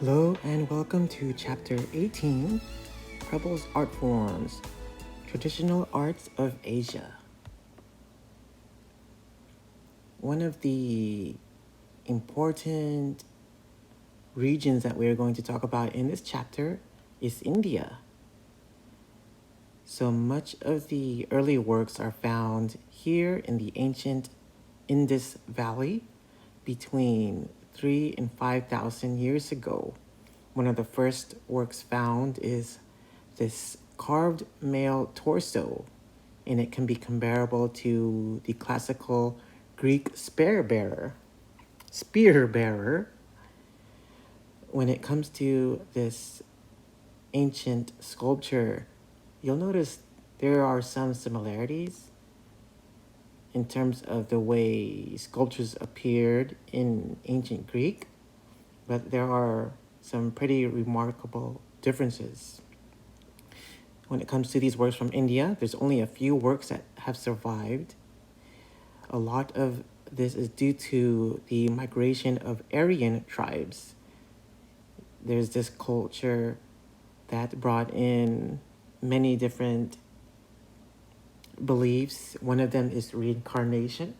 Hello and welcome to Chapter 18, Prebles Artforms, Traditional Arts of Asia. One of the important regions that we're going to talk about in this chapter is India. So much of the early works are found here in the ancient Indus Valley between 3,000 and 5,000 years ago. One of the first works found is this carved male torso, and it can be comparable to the classical Greek spear bearer. When it comes to this ancient sculpture, you'll notice there are some similarities in terms of the way sculptures appeared in ancient Greek, but there are some pretty remarkable differences. When it comes to these works from India, there's only a few works that have survived. A lot of this is due to the migration of Aryan tribes. There's this culture that brought in many different beliefs. One of them is reincarnation.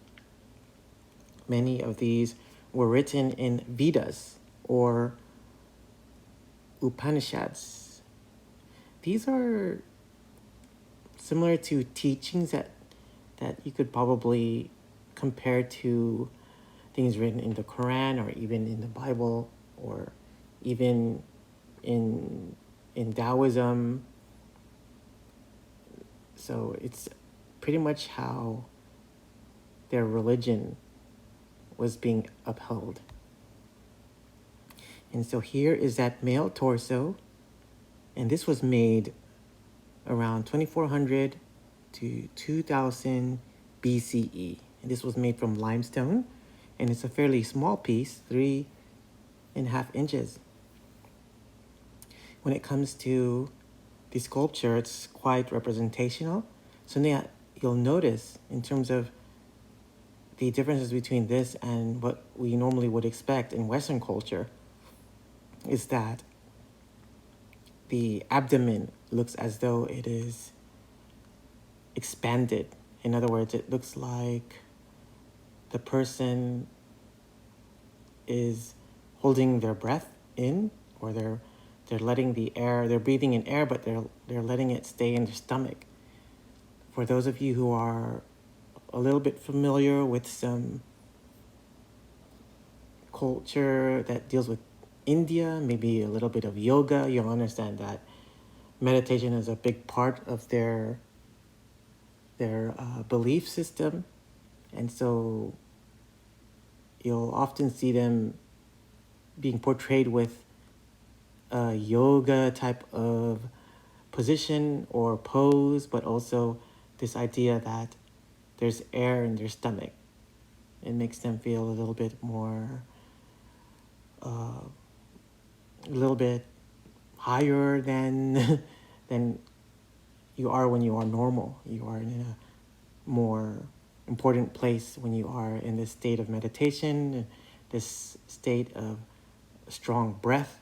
Many of these were written in Vedas or Upanishads. These are similar to teachings that you could probably compare to things written in the Quran or even in the Bible or even in Taoism. So it's pretty much how their religion was being upheld. And so here is that male torso, and this was made around 2400 to 2000 BCE. And this was made from limestone, and it's a fairly small piece, 3.5 inches. When it comes to the sculpture, it's quite representational. So now you'll notice in terms of the differences between this and what we normally would expect in Western culture is that the abdomen looks as though it is expanded. In other words, it looks like the person is holding their breath in, or they're letting the air, they're breathing in air, but they're letting it stay in their stomach. For those of you who are a little bit familiar with some culture that deals with India, maybe a little bit of yoga, you'll understand that meditation is a big part of their belief system. And so you'll often see them being portrayed with a yoga type of position or pose, but also this idea that there's air in their stomach. It makes them feel a little bit more, a little bit higher than than you are when you are normal. You are in a more important place when you are in this state of meditation, this state of strong breath.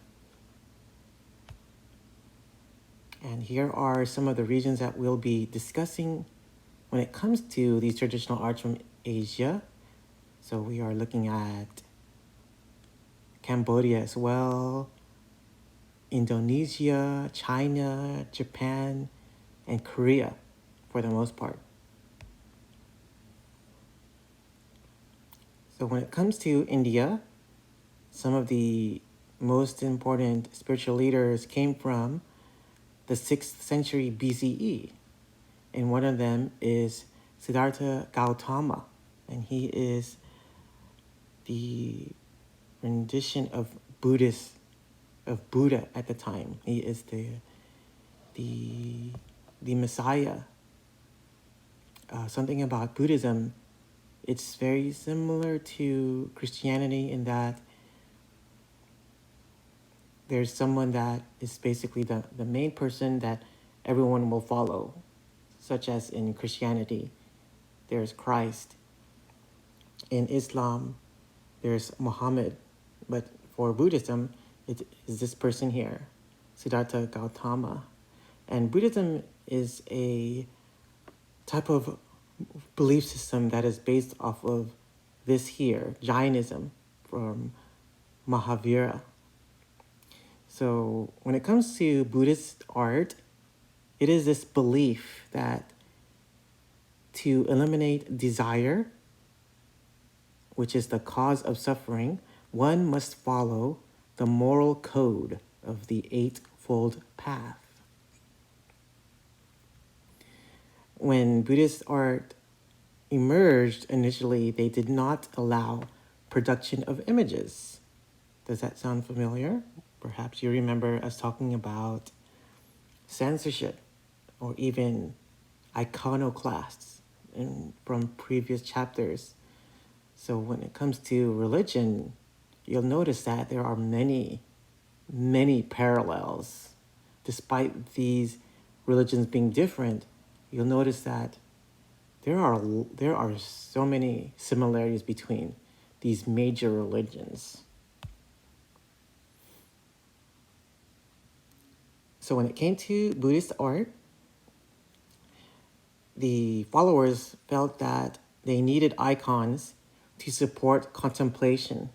And here are some of the regions that we'll be discussing when it comes to these traditional arts from Asia. So we are looking at Cambodia as well, Indonesia, China, Japan, and Korea for the most part. So when it comes to India, some of the most important spiritual leaders came from the 6th century BCE. And one of them is Siddhartha Gautama. And he is the rendition of Buddha at the time. He is the Messiah. Something about Buddhism, it's very similar to Christianity in that there's someone that is basically the main person that everyone will follow, such as in Christianity, there's Christ. In Islam, there's Muhammad. But for Buddhism, It is this person here, Siddhartha Gautama. And Buddhism is a type of belief system that is based off of this here, Jainism from Mahavira. So when it comes to Buddhist art, it is this belief that to eliminate desire, which is the cause of suffering, one must follow the moral code of the Eightfold Path. When Buddhist art emerged initially, they did not allow production of images. Does that sound familiar? Perhaps you remember us talking about censorship or even iconoclasts from previous chapters. So when it comes to religion, you'll notice that there are many, many parallels. Despite these religions being different, you'll notice that there are so many similarities between these major religions. So when it came to Buddhist art, the followers felt that they needed icons to support contemplation.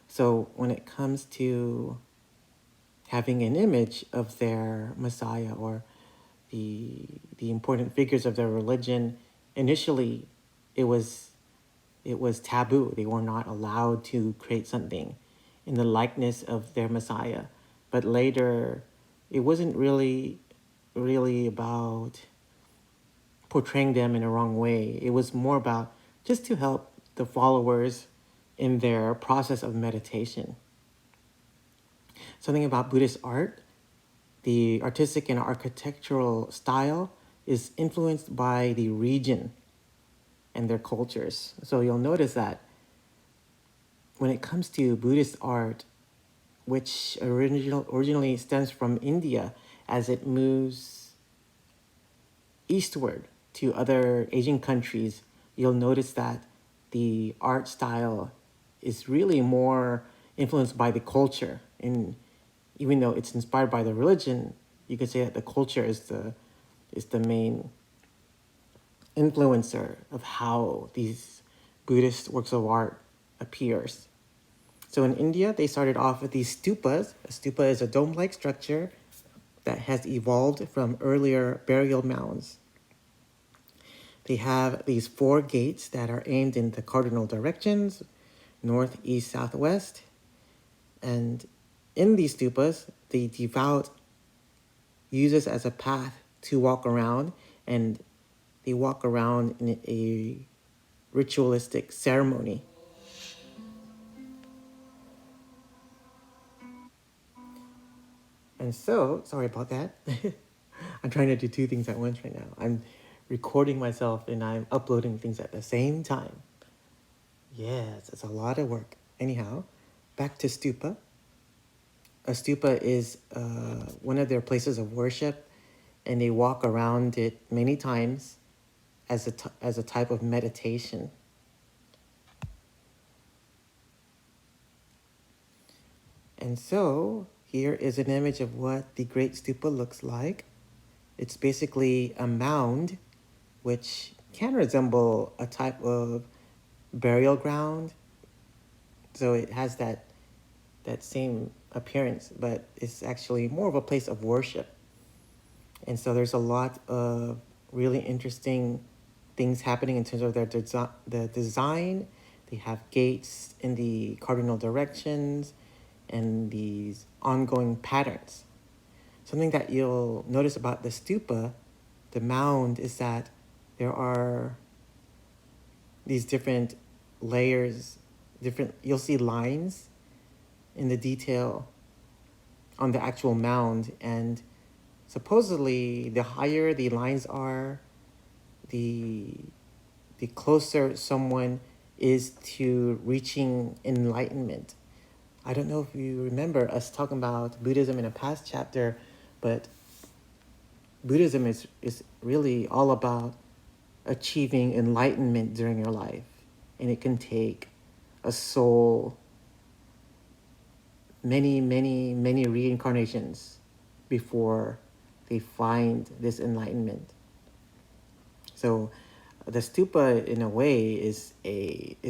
So when it comes to having an image of their Messiah or the important figures of their religion, initially it was taboo. They were not allowed to create something in the likeness of their Messiah. But later, it wasn't really about portraying them in a wrong way. It was more about just to help the followers in their process of meditation. Something about Buddhist art, the artistic and architectural style is influenced by the region and their cultures. So you'll notice that when it comes to Buddhist art, which originally stems from India, as it moves eastward to other Asian countries, you'll notice that the art style is really more influenced by the culture. And even though it's inspired by the religion, you could say that the culture is the main influencer of how these Buddhist works of art appears. So in India, they started off with these stupas. A stupa is a dome-like structure that has evolved from earlier burial mounds. They have these 4 gates that are aimed in the cardinal directions, north, east, southwest. And in these stupas, the devout uses as a path to walk around, and they walk around in a ritualistic ceremony. And so, sorry about that. I'm trying to do 2 things at once right now. I'm recording myself and I'm uploading things at the same time. Yes, it's a lot of work. Anyhow, back to stupa. A stupa is one of their places of worship, and they walk around it many times as a type of meditation. And so here is an image of what the Great Stupa looks like. It's basically a mound, which can resemble a type of burial ground. So it has that same appearance, but it's actually more of a place of worship. And so there's a lot of really interesting things happening in terms of their the design. They have gates in the cardinal directions and these ongoing patterns. Something that you'll notice about the stupa, the mound, is that there are these different layers, you'll see lines in the detail on the actual mound, and supposedly the higher the lines are, the closer someone is to reaching enlightenment. I don't know if you remember us talking about Buddhism in a past chapter, but Buddhism is really all about achieving enlightenment during your life. And it can take a soul many reincarnations before they find this enlightenment. So the stupa, in a way, is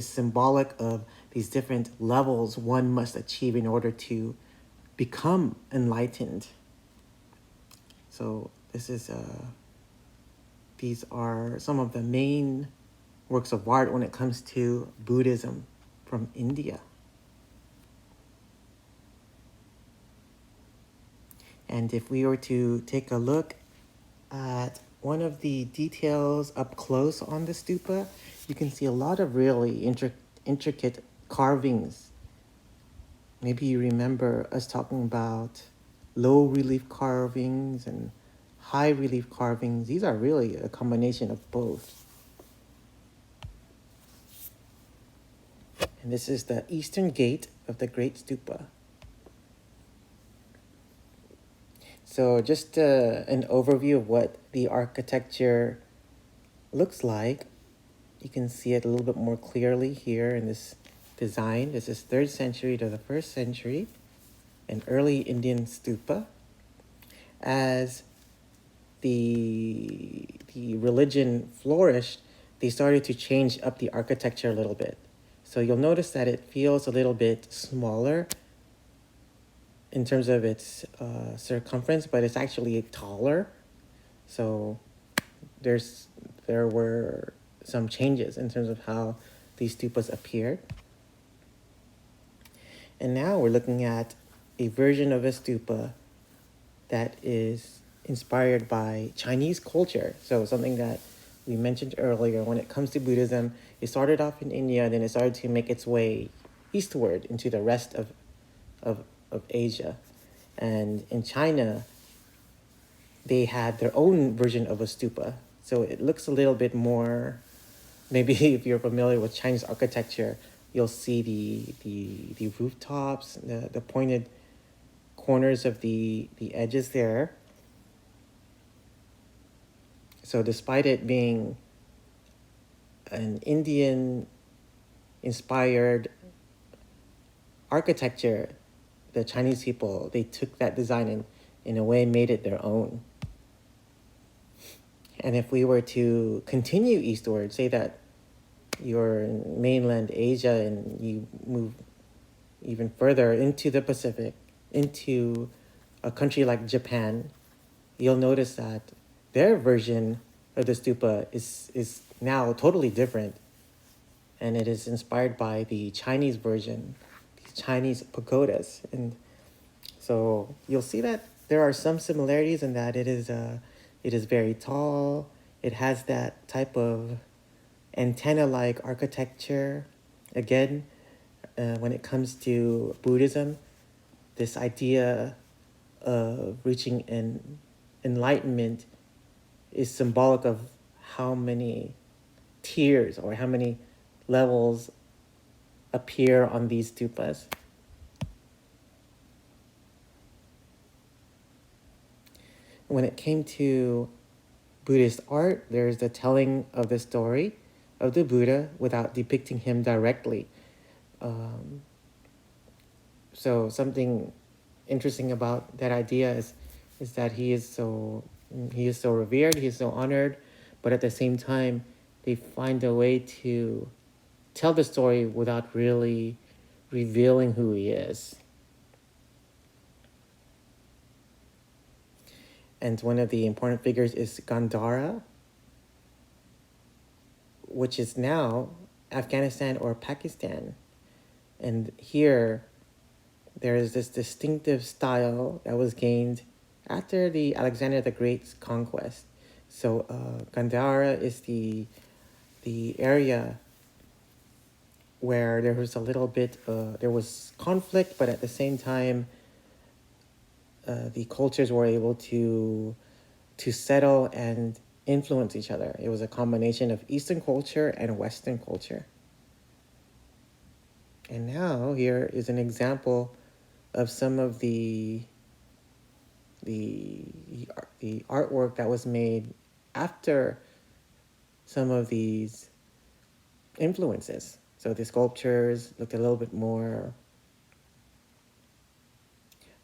symbolic of these different levels one must achieve in order to become enlightened. So these are some of the main works of art when it comes to Buddhism from India. And if we were to take a look at one of the details up close on the stupa, you can see a lot of really intricate carvings. Maybe you remember us talking about low relief carvings and high relief carvings. These are really a combination of both. And this is the eastern gate of the Great Stupa. So just an overview of what the architecture looks like. You can see it a little bit more clearly here in this design. This is 3rd century to the 1st century, an early Indian stupa. As the religion flourished, they started to change up the architecture a little bit. So you'll notice that it feels a little bit smaller in terms of its circumference, but it's actually taller. So there were some changes in terms of how these stupas appeared. And now we're looking at a version of a stupa that is inspired by Chinese culture. So something that we mentioned earlier, when it comes to Buddhism, it started off in India, then it started to make its way eastward into the rest of Asia. And in China, they had their own version of a stupa. So it looks a little bit more, maybe if you're familiar with Chinese architecture, you'll see the rooftops, the pointed corners of the edges there. So despite it being an Indian inspired architecture, the Chinese people, they took that design and in a way made it their own. And if we were to continue eastward, say that you're in mainland Asia and you move even further into the Pacific, into a country like Japan, you'll notice that their version of the stupa is now totally different. And it is inspired by the Chinese version, the Chinese pagodas. And so you'll see that there are some similarities in that it is very tall. It has that type of antenna-like architecture. Again, when it comes to Buddhism, this idea of reaching an enlightenment is symbolic of how many tiers or how many levels appear on these stupas. When it came to Buddhist art, there's the telling of the story of the Buddha without depicting him directly. So something interesting about that idea is that he is so revered, he is so honored, but at the same time, they find a way to tell the story without really revealing who he is. And one of the important figures is Gandhara, which is now Afghanistan or Pakistan. And here, there is this distinctive style that was gained after the Alexander the Great's conquest. So Gandhara is the area where there was a little bit, there was conflict, but at the same time, the cultures were able to settle and influence each other. It was a combination of Eastern culture and Western culture. And now here is an example of some of the artwork that was made after some of these influences. So the sculptures looked a little bit more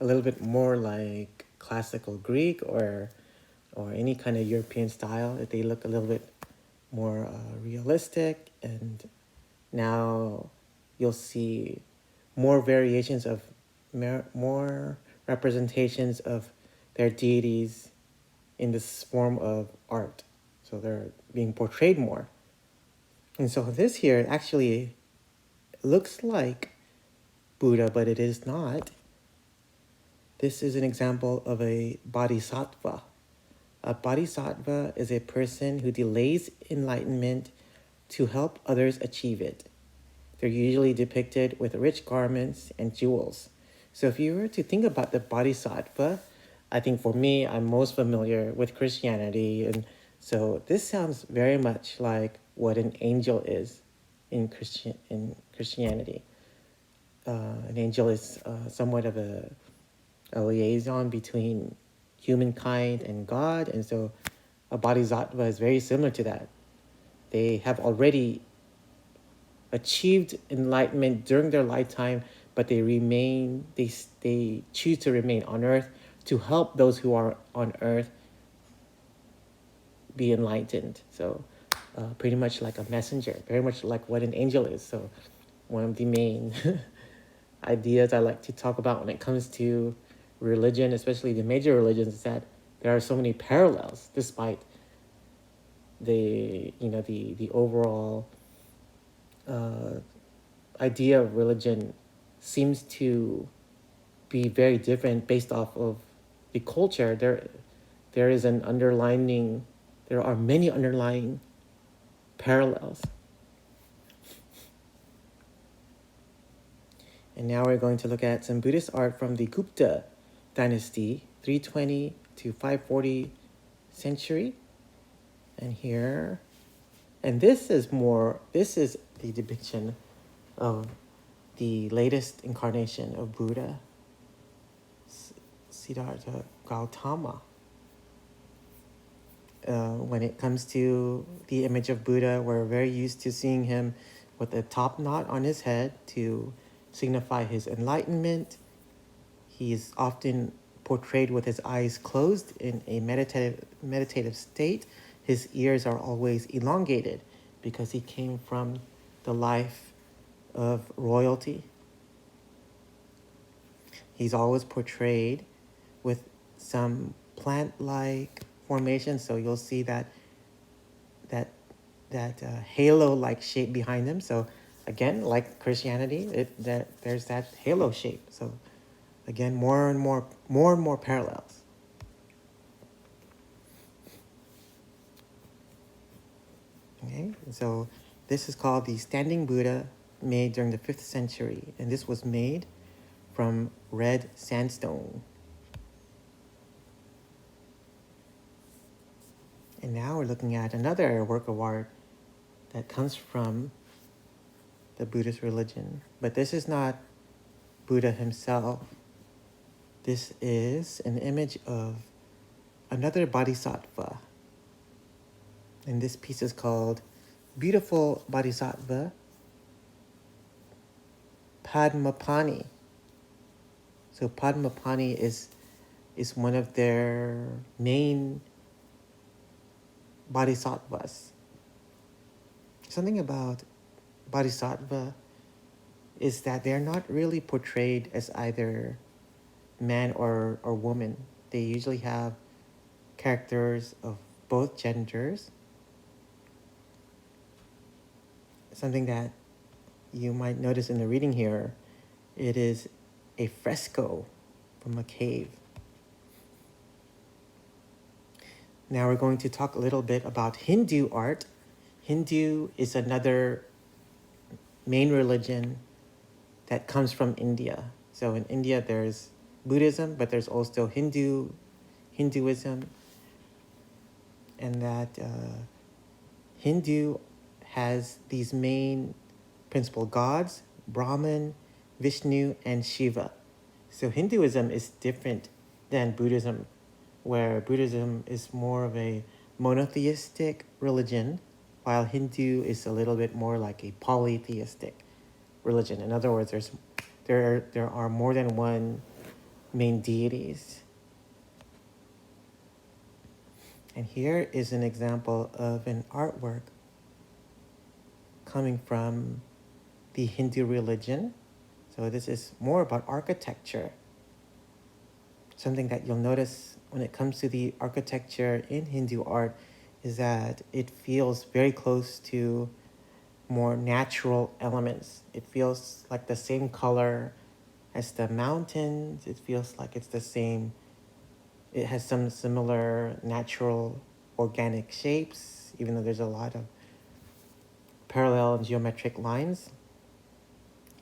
a little bit more like classical Greek or any kind of European style. They look a little bit more realistic, and now you'll see more variations of more representations of their deities in this form of art. So they're being portrayed more. And so this here actually looks like Buddha, but it is not. This is an example of a bodhisattva. A bodhisattva is a person who delays enlightenment to help others achieve it. They're usually depicted with rich garments and jewels. So if you were to think about the bodhisattva, I think for me, I'm most familiar with Christianity. And so this sounds very much like what an angel is in Christianity. An angel is somewhat of a liaison between humankind and God. And so a bodhisattva is very similar to that. They have already achieved enlightenment during their lifetime, but they choose to remain on earth to help those who are on earth be enlightened. So pretty much like a messenger, very much like what an angel is. So one of the main ideas I like to talk about when it comes to religion, especially the major religions, is that there are so many parallels despite the overall idea of religion seems to be very different based off of the culture. There are many underlying parallels. And now we're going to look at some Buddhist art from the Gupta dynasty, 320 to 540 century. And this is the depiction of the latest incarnation of Buddha, Siddhartha Gautama. When it comes to the image of Buddha, we're very used to seeing him with a top knot on his head to signify his enlightenment. He is often portrayed with his eyes closed in a meditative state. His ears are always elongated because he came from the life of royalty. He's always portrayed with some plant-like formation, so you'll see that halo-like shape behind him. So again, like Christianity, there's that halo shape. So again, more and more parallels. Okay, so this is called the Standing Buddha, made during the 5th century, and this was made from red sandstone. And now we're looking at another work of art that comes from the Buddhist religion. But this is not Buddha himself. This is an image of another bodhisattva. And this piece is called Beautiful Bodhisattva Padmapani. So Padmapani is one of their main bodhisattvas. Something about bodhisattva is that they're not really portrayed as either man or woman. They usually have characters of both genders. Something that you might notice in the reading here, it is a fresco from a cave. Now we're going to talk a little bit about Hindu art. Hindu is another main religion that comes from India. So in India, there's Buddhism, but there's also Hinduism. And that Hindu has these main principal gods, Brahman, Vishnu, and Shiva. So Hinduism is different than Buddhism, where Buddhism is more of a monotheistic religion, while Hindu is a little bit more like a polytheistic religion. In other words, there are more than one main deities. And here is an example of an artwork coming from the Hindu religion. So this is more about architecture. Something that you'll notice when it comes to the architecture in Hindu art is that it feels very close to more natural elements. It feels like the same color as the mountains. It feels like it's the same. It has some similar natural organic shapes, even though there's a lot of parallel and geometric lines.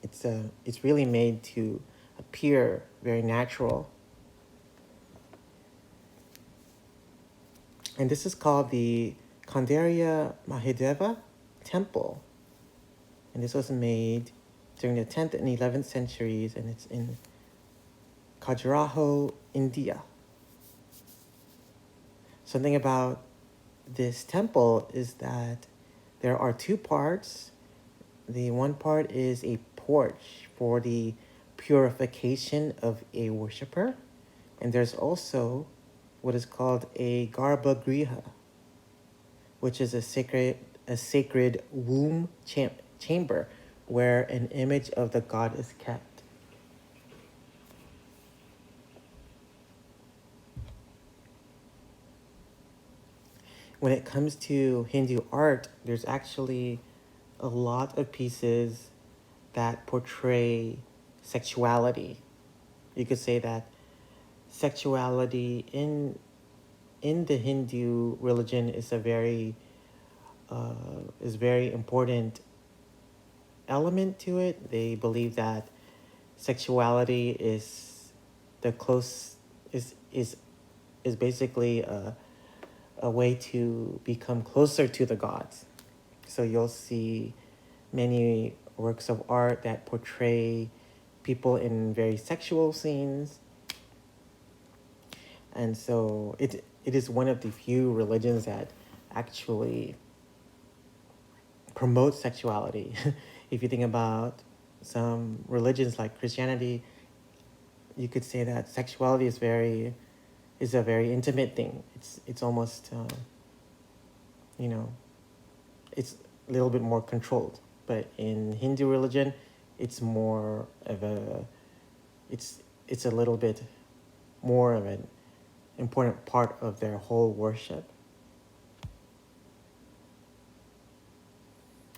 It's really made to appear very natural. And this is called the Kandarya Mahadeva Temple. And this was made during the 10th and 11th centuries, and it's in Khajuraho, India. Something about this temple is that there are two parts. The one part is a porch for the purification of a worshiper, and there's also what is called a garbhagriha, which is a sacred womb chamber where an image of the god is kept. When it comes to Hindu art, there's actually a lot of pieces that portray sexuality. You could say that sexuality in the Hindu religion is a very important element to it. They believe that sexuality is basically a way to become closer to the gods. So you'll see many works of art that portray people in very sexual scenes. And so it is one of the few religions that actually promote sexuality. If you think about some religions like Christianity, you could say that sexuality is a very intimate thing. It's almost it's a little bit more controlled. But in Hindu religion, it's more of it's a little bit more of an important part of their whole worship.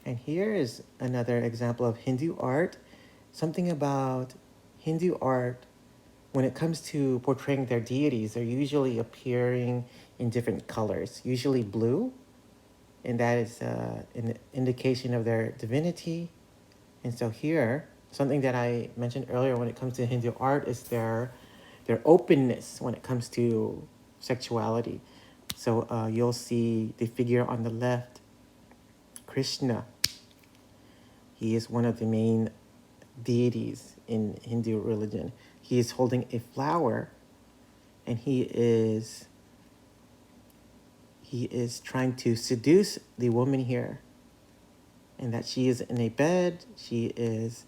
And here is another example of Hindu art. Something about Hindu art, when it comes to portraying their deities, they're usually appearing in different colors, usually blue, and that is an indication of their divinity. And so here, something that I mentioned earlier when it comes to Hindu art is their openness when it comes to sexuality. So you'll see the figure on the left, Krishna. He is one of the main deities in Hindu religion. He is holding a flower, and he is trying to seduce the woman here. And that she is in a bed, she is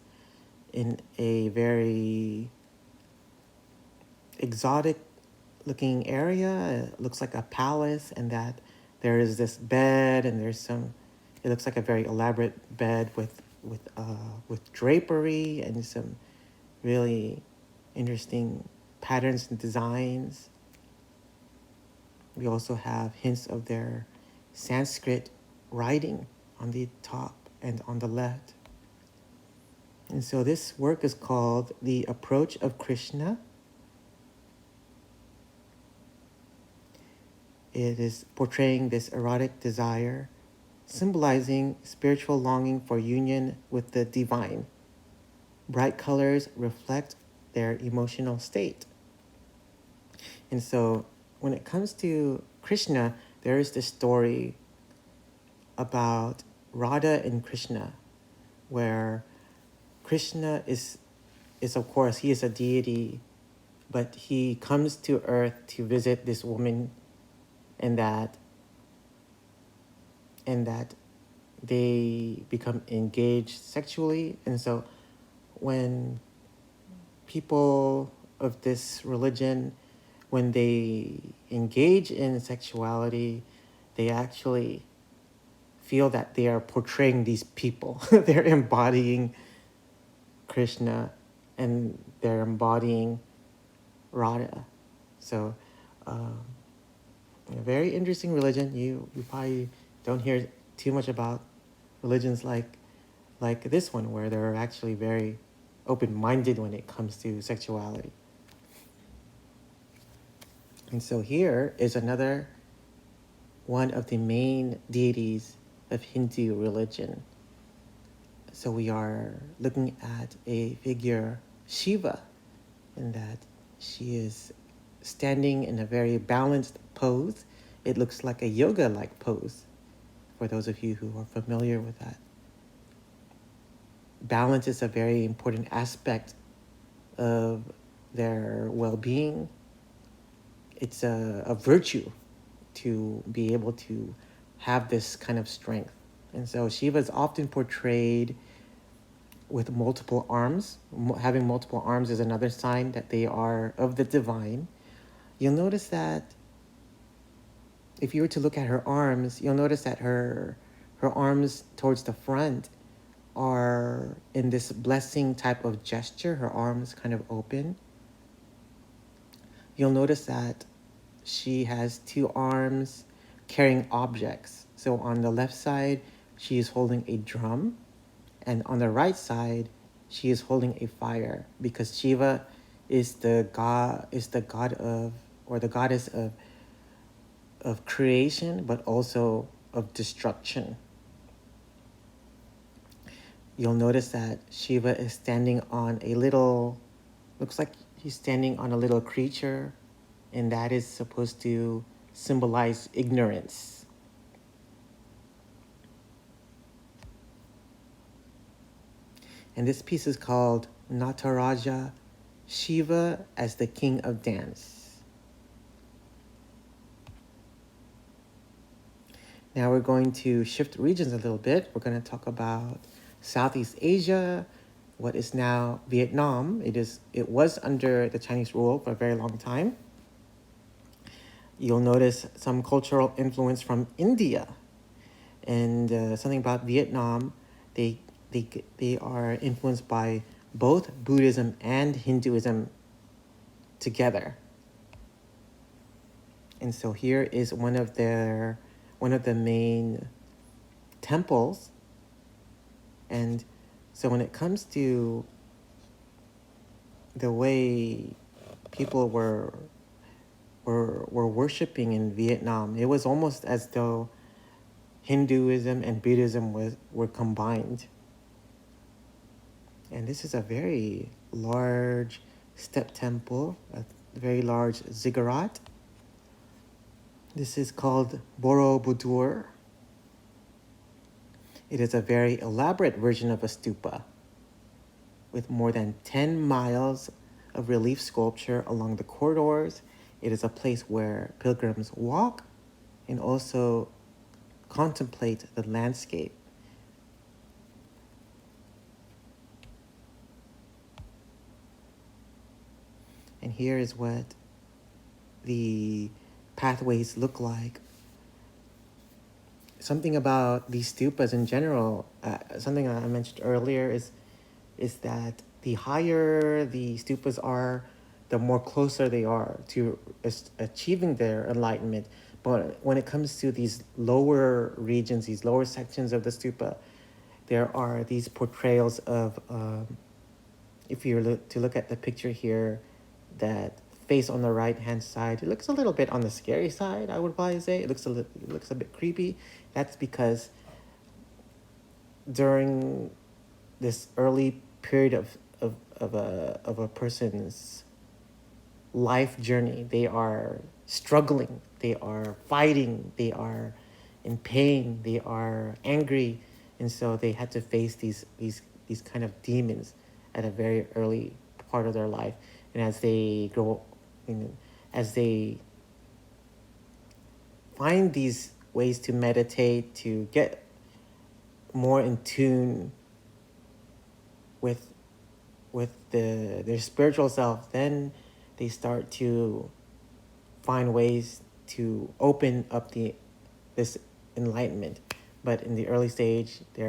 in a very exotic looking area. It looks like a palace, and that there is this bed, and it looks like a very elaborate bed with drapery and some really interesting patterns and designs. We also have hints of their Sanskrit writing on the top and on the left. And so this work is called The Approach of Krishna. It is portraying this erotic desire, symbolizing spiritual longing for union with the divine. Bright colors reflect their emotional state. And so when it comes to Krishna, there is this story about Radha and Krishna, where Krishna is of course, he is a deity, but he comes to earth to visit this woman, and that they become engaged sexually. And so when people of this religion, when they engage in sexuality, they actually feel that they are portraying these people. They're embodying Krishna and they're embodying Radha. So, a very interesting religion. You probably don't hear too much about religions like this one, where they're actually very open-minded when it comes to sexuality. And so here is another one of the main deities of Hindu religion. So we are looking at a figure, Shiva, in that she is standing in a very balanced pose. It looks like a yoga-like pose, for those of you who are familiar with that. Balance is a very important aspect of their well-being. It's a virtue to be able to have this kind of strength. And so Shiva is often portrayed with multiple arms. Having multiple arms is another sign that they are of the divine. You'll notice that if you were to look at her arms, you'll notice that her arms towards the front are in this blessing type of gesture. Her arms kind of open. You'll notice that she has two arms carrying objects. So on the left side, she is holding a drum, and on the right side, she is holding a fire, because Shiva is the god of, or the goddess of creation, but also of destruction. You'll notice that Shiva is standing on a little, looks like he's standing on a little creature, and that is supposed to symbolize ignorance. And this piece is called Nataraja, Shiva as the King of Dance. Now we're going to shift regions a little bit. We're going to talk about Southeast Asia, what is now Vietnam. It was under the Chinese rule for a very long time. You'll notice some cultural influence from India, and something about Vietnam. They are influenced by both Buddhism and Hinduism together. And so here is one of the main temples. And so when it comes to the way people were worshiping in Vietnam, it was almost as though Hinduism and Buddhism were combined. And this is a very large step temple, a very large ziggurat. This is called Borobudur. It is a very elaborate version of a stupa with more than 10 miles of relief sculpture along the corridors. It is a place where pilgrims walk and also contemplate the landscape. And here is what the pathways look like. Something about these stupas in general, something I mentioned earlier is that the higher the stupas are, the more closer they are to achieving their enlightenment. But when it comes to these lower regions, these lower sections of the stupa, there are these portrayals of, if you were to look at the picture here, that face on the right-hand side, it looks a little bit on the scary side, I would probably say. It looks a bit creepy. That's because during this early period of a person's life journey, they are struggling, they are fighting, they are in pain, they are angry, and so they had to face these kind of demons at a very early part of their life. And as they grow, as they find these ways to meditate, to get more in tune with their spiritual self, then they start to find ways to open up this enlightenment. But in the early stage, they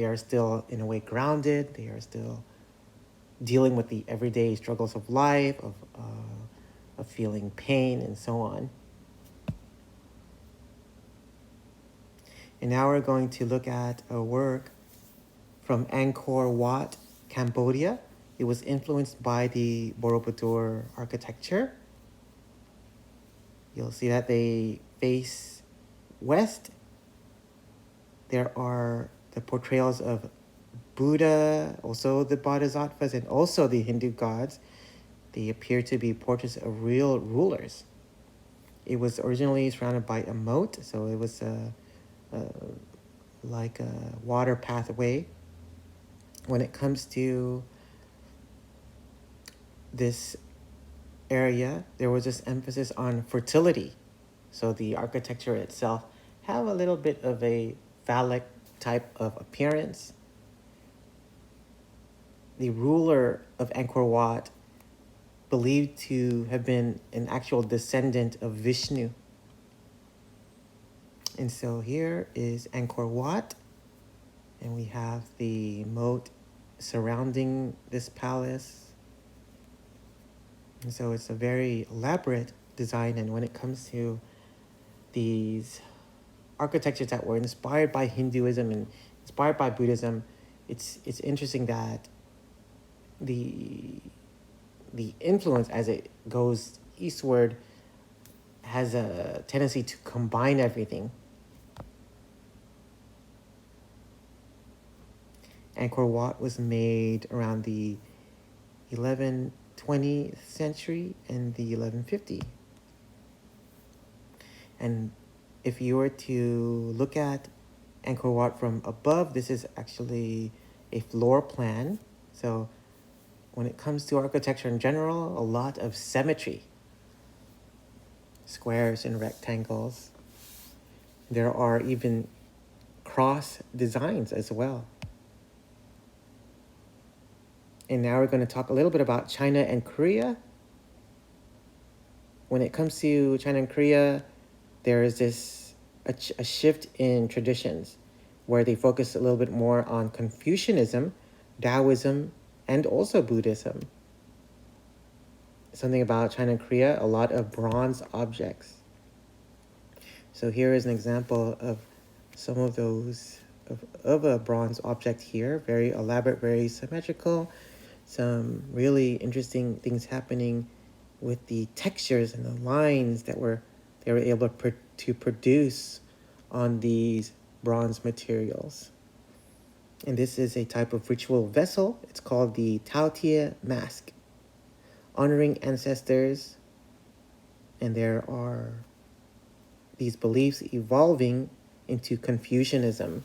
are still in a way grounded. They are still dealing with the everyday struggles of life, of feeling pain and so on. And now we're going to look at a work from Angkor Wat, Cambodia. It was influenced by the Borobudur architecture. You'll see that they face west. There are the portrayals of Buddha, also the Bodhisattvas, and also the Hindu gods. They appear to be portraits of real rulers. It was originally surrounded by a moat, so it was like a water pathway. When it comes to this area, there was this emphasis on fertility. So the architecture itself have a little bit of a phallic type of appearance. The ruler of Angkor Wat believed to have been an actual descendant of Vishnu. And so here is Angkor Wat, and we have the moat surrounding this palace. And so it's a very elaborate design, and when it comes to these architectures that were inspired by Hinduism and inspired by Buddhism, it's interesting that the influence as it goes eastward has a tendency to combine everything. Angkor Wat was made around the 1120th century and the 1150. And if you were to look at Angkor Wat from above, this is actually a floor plan. So when it comes to architecture in general, a lot of symmetry, squares and rectangles. There are even cross designs as well. And now we're going to talk a little bit about China and Korea. When it comes to China and Korea, there is a shift in traditions where they focus a little bit more on Confucianism, Taoism, and also Buddhism. Something about China and Korea, a lot of bronze objects. So here is an example of some of those, of a bronze object here, very elaborate, very symmetrical. Some really interesting things happening with the textures and the lines that they were able to produce on these bronze materials. And this is a type of ritual vessel. It's called the Tao-Tia mask, honoring ancestors. And there are these beliefs evolving into Confucianism.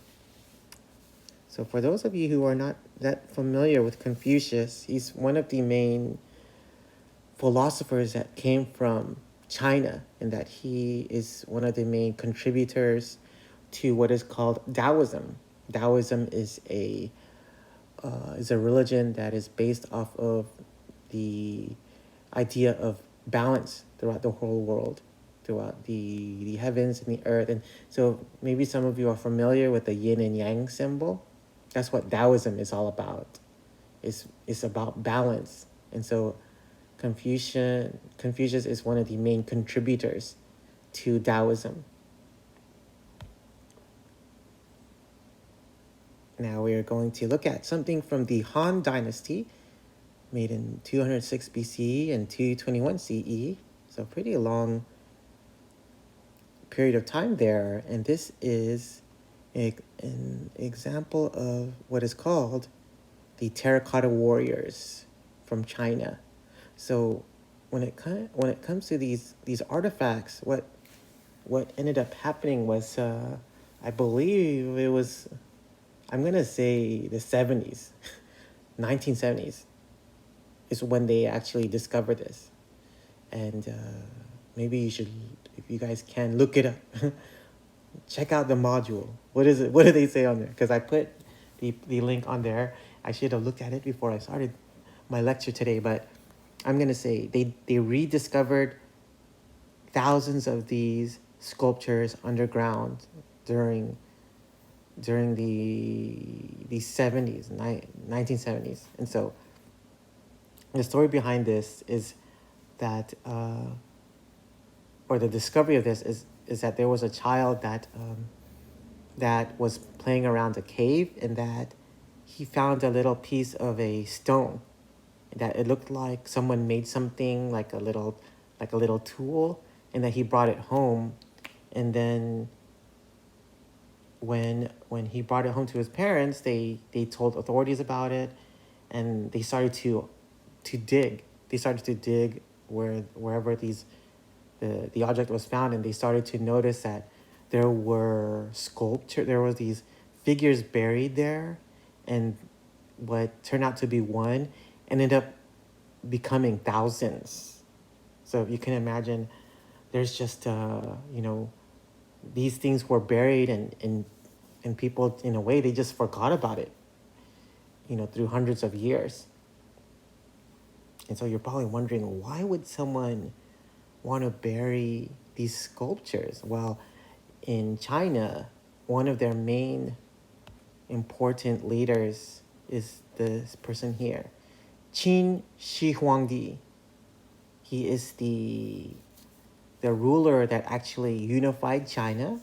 So for those of you who are not that familiar with Confucius, he's one of the main philosophers that came from China, and that he is one of the main contributors to what is called Taoism. Taoism is a religion that is based off of the idea of balance throughout the whole world, throughout the heavens and the earth. And so maybe some of you are familiar with the yin and yang symbol. That's what Taoism is all about. It's about balance. And so Confucius is one of the main contributors to Taoism. Now we are going to look at something from the Han Dynasty, made in 206 BCE and 221 CE. So pretty long period of time there. And this is an example of what is called the terracotta warriors from China. So when it comes to these artifacts, what ended up happening was, I believe it was, I'm gonna say the 70s, 1970s, is when they actually discovered this. And maybe you should, if you guys can, look it up. Check out the module. What is it? What do they say on there? Because I put the link on there. I should have looked at it before I started my lecture today, but I'm gonna say they rediscovered thousands of these sculptures underground during the 70s, 1970s. And so the story behind this is that, or the discovery of this is that there was a child that was playing around a cave, and that he found a little piece of a stone that it looked like someone made something like a little tool, and that he brought it home. And then when he brought it home to his parents, they told authorities about it, and they started to dig. They started to dig wherever the object was found, and they started to notice that there was these figures buried there, and what turned out to be one ended up becoming thousands. So if you can imagine, there's just these things were buried, and people, in a way, they just forgot about it, through hundreds of years. And so you're probably wondering, why would someone want to bury these sculptures? Well, in China, one of their main important leaders is this person here, Qin Shi Huangdi. He is the ruler that actually unified China,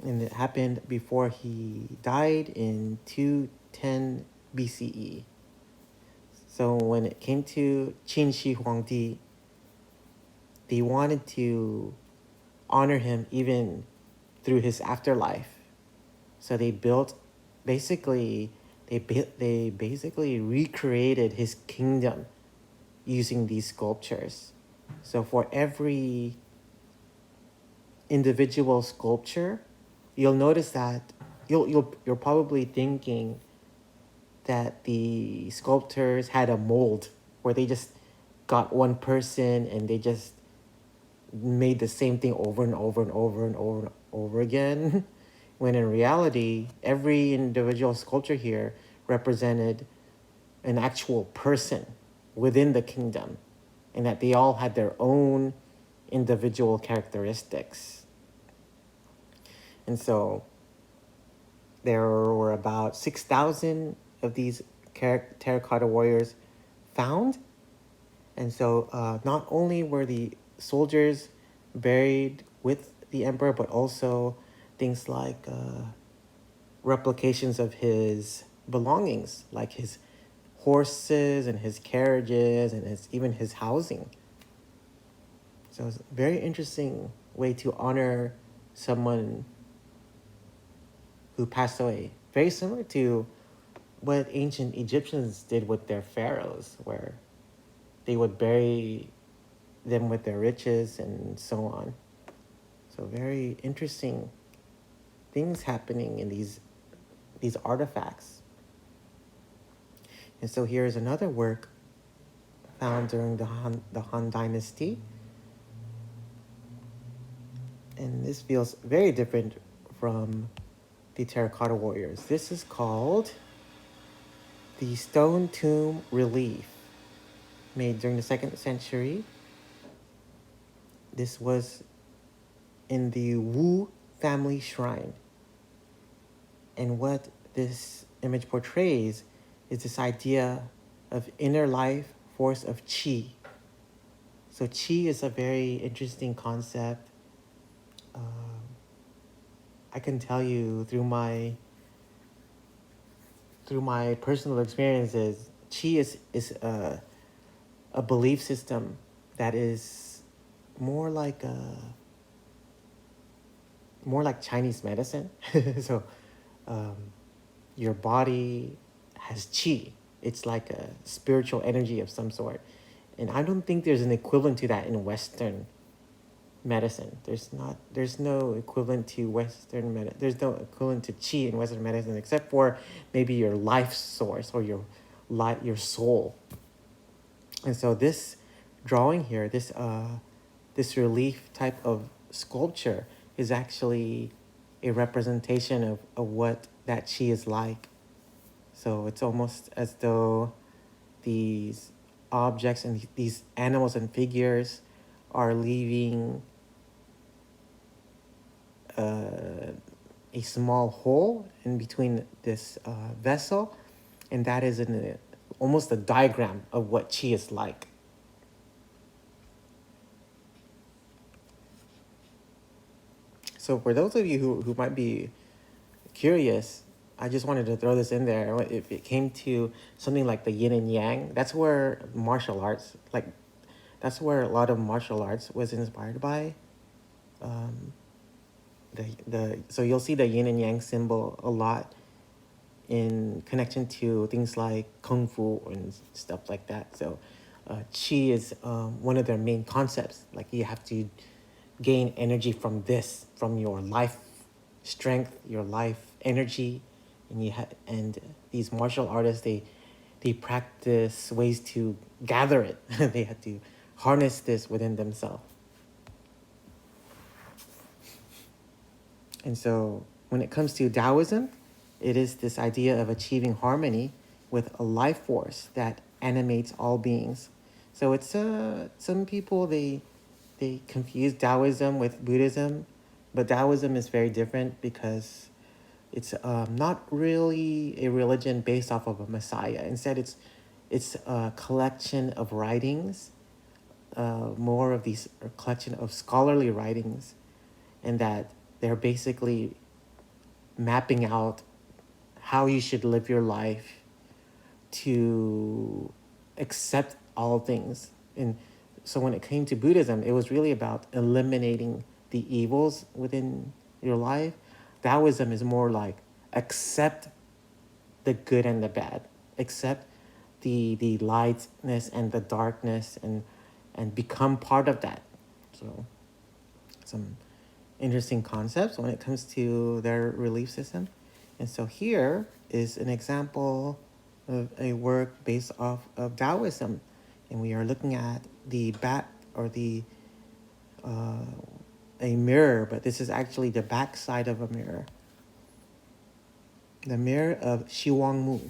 and it happened before he died in 210 BCE. So when it came to Qin Shi Huangdi, they wanted to honor him even through his afterlife. So they built, basically, they basically recreated his kingdom using these sculptures. So for every individual sculpture, you'll notice that you're probably thinking that the sculptors had a mold where they just got one person and they just made the same thing over and over and over and over and over again. When in reality, every individual sculpture here represented an actual person within the kingdom, and that they all had their own individual characteristics. And so there were about 6,000 of these terracotta warriors found. And so not only were the soldiers buried with the emperor, but also things like replications of his belongings, like his horses and his carriages and even his housing. So it's a very interesting way to honor someone who passed away. Very similar to what ancient Egyptians did with their pharaohs, where they would bury them with their riches and so on. So very interesting things happening in these artifacts. And so here's another work found during the Han Dynasty. And this feels very different from the terracotta warriors. This is called the Stone Tomb Relief, made during the 2nd century. This was in the Wu family shrine. And what this image portrays is this idea of inner life force of qi. So qi is a very interesting concept. I can tell you through my personal experiences, qi is a belief system that is more like Chinese medicine. So your body has qi. It's like a spiritual energy of some sort. And I don't think there's an equivalent to that in Western medicine. There's no equivalent to Western medicine. There's no equivalent to qi in Western medicine, except for maybe your life source or your soul. And so this drawing here, this relief type of sculpture is actually a representation of what that qi is like. So it's almost as though these objects and these animals and figures are leaving a small hole in between this vessel, and that is almost a diagram of what chi is like. So for those of you who might be curious, I just wanted to throw this in there. If it came to something like the yin and yang, that's where martial arts, like that's where a lot of martial arts was inspired by. So you'll see the yin and yang symbol a lot in connection to things like kung fu and stuff like that. So chi is one of their main concepts. Like you have to gain energy from this, from your life strength, your life energy, and these martial artists, they practice ways to gather it. They have to harness this within themselves. And so when it comes to Taoism, it is this idea of achieving harmony with a life force that animates all beings. So it's some people they confuse Taoism with Buddhism, but Taoism is very different because it's not really a religion based off of a messiah. Instead, it's a collection of writings, more of these a collection of scholarly writings, and that they're basically mapping out how you should live your life to accept all things. And so when it came to Buddhism, it was really about eliminating the evils within your life. Taoism is more like accept the good and the bad, accept the lightness and the darkness, and become part of that. So some interesting concepts when it comes to their belief system. And so here is an example of a work based off of Taoism. And we are looking at the back or a mirror, but this is actually the back side of a mirror. The mirror of Shiwangmu.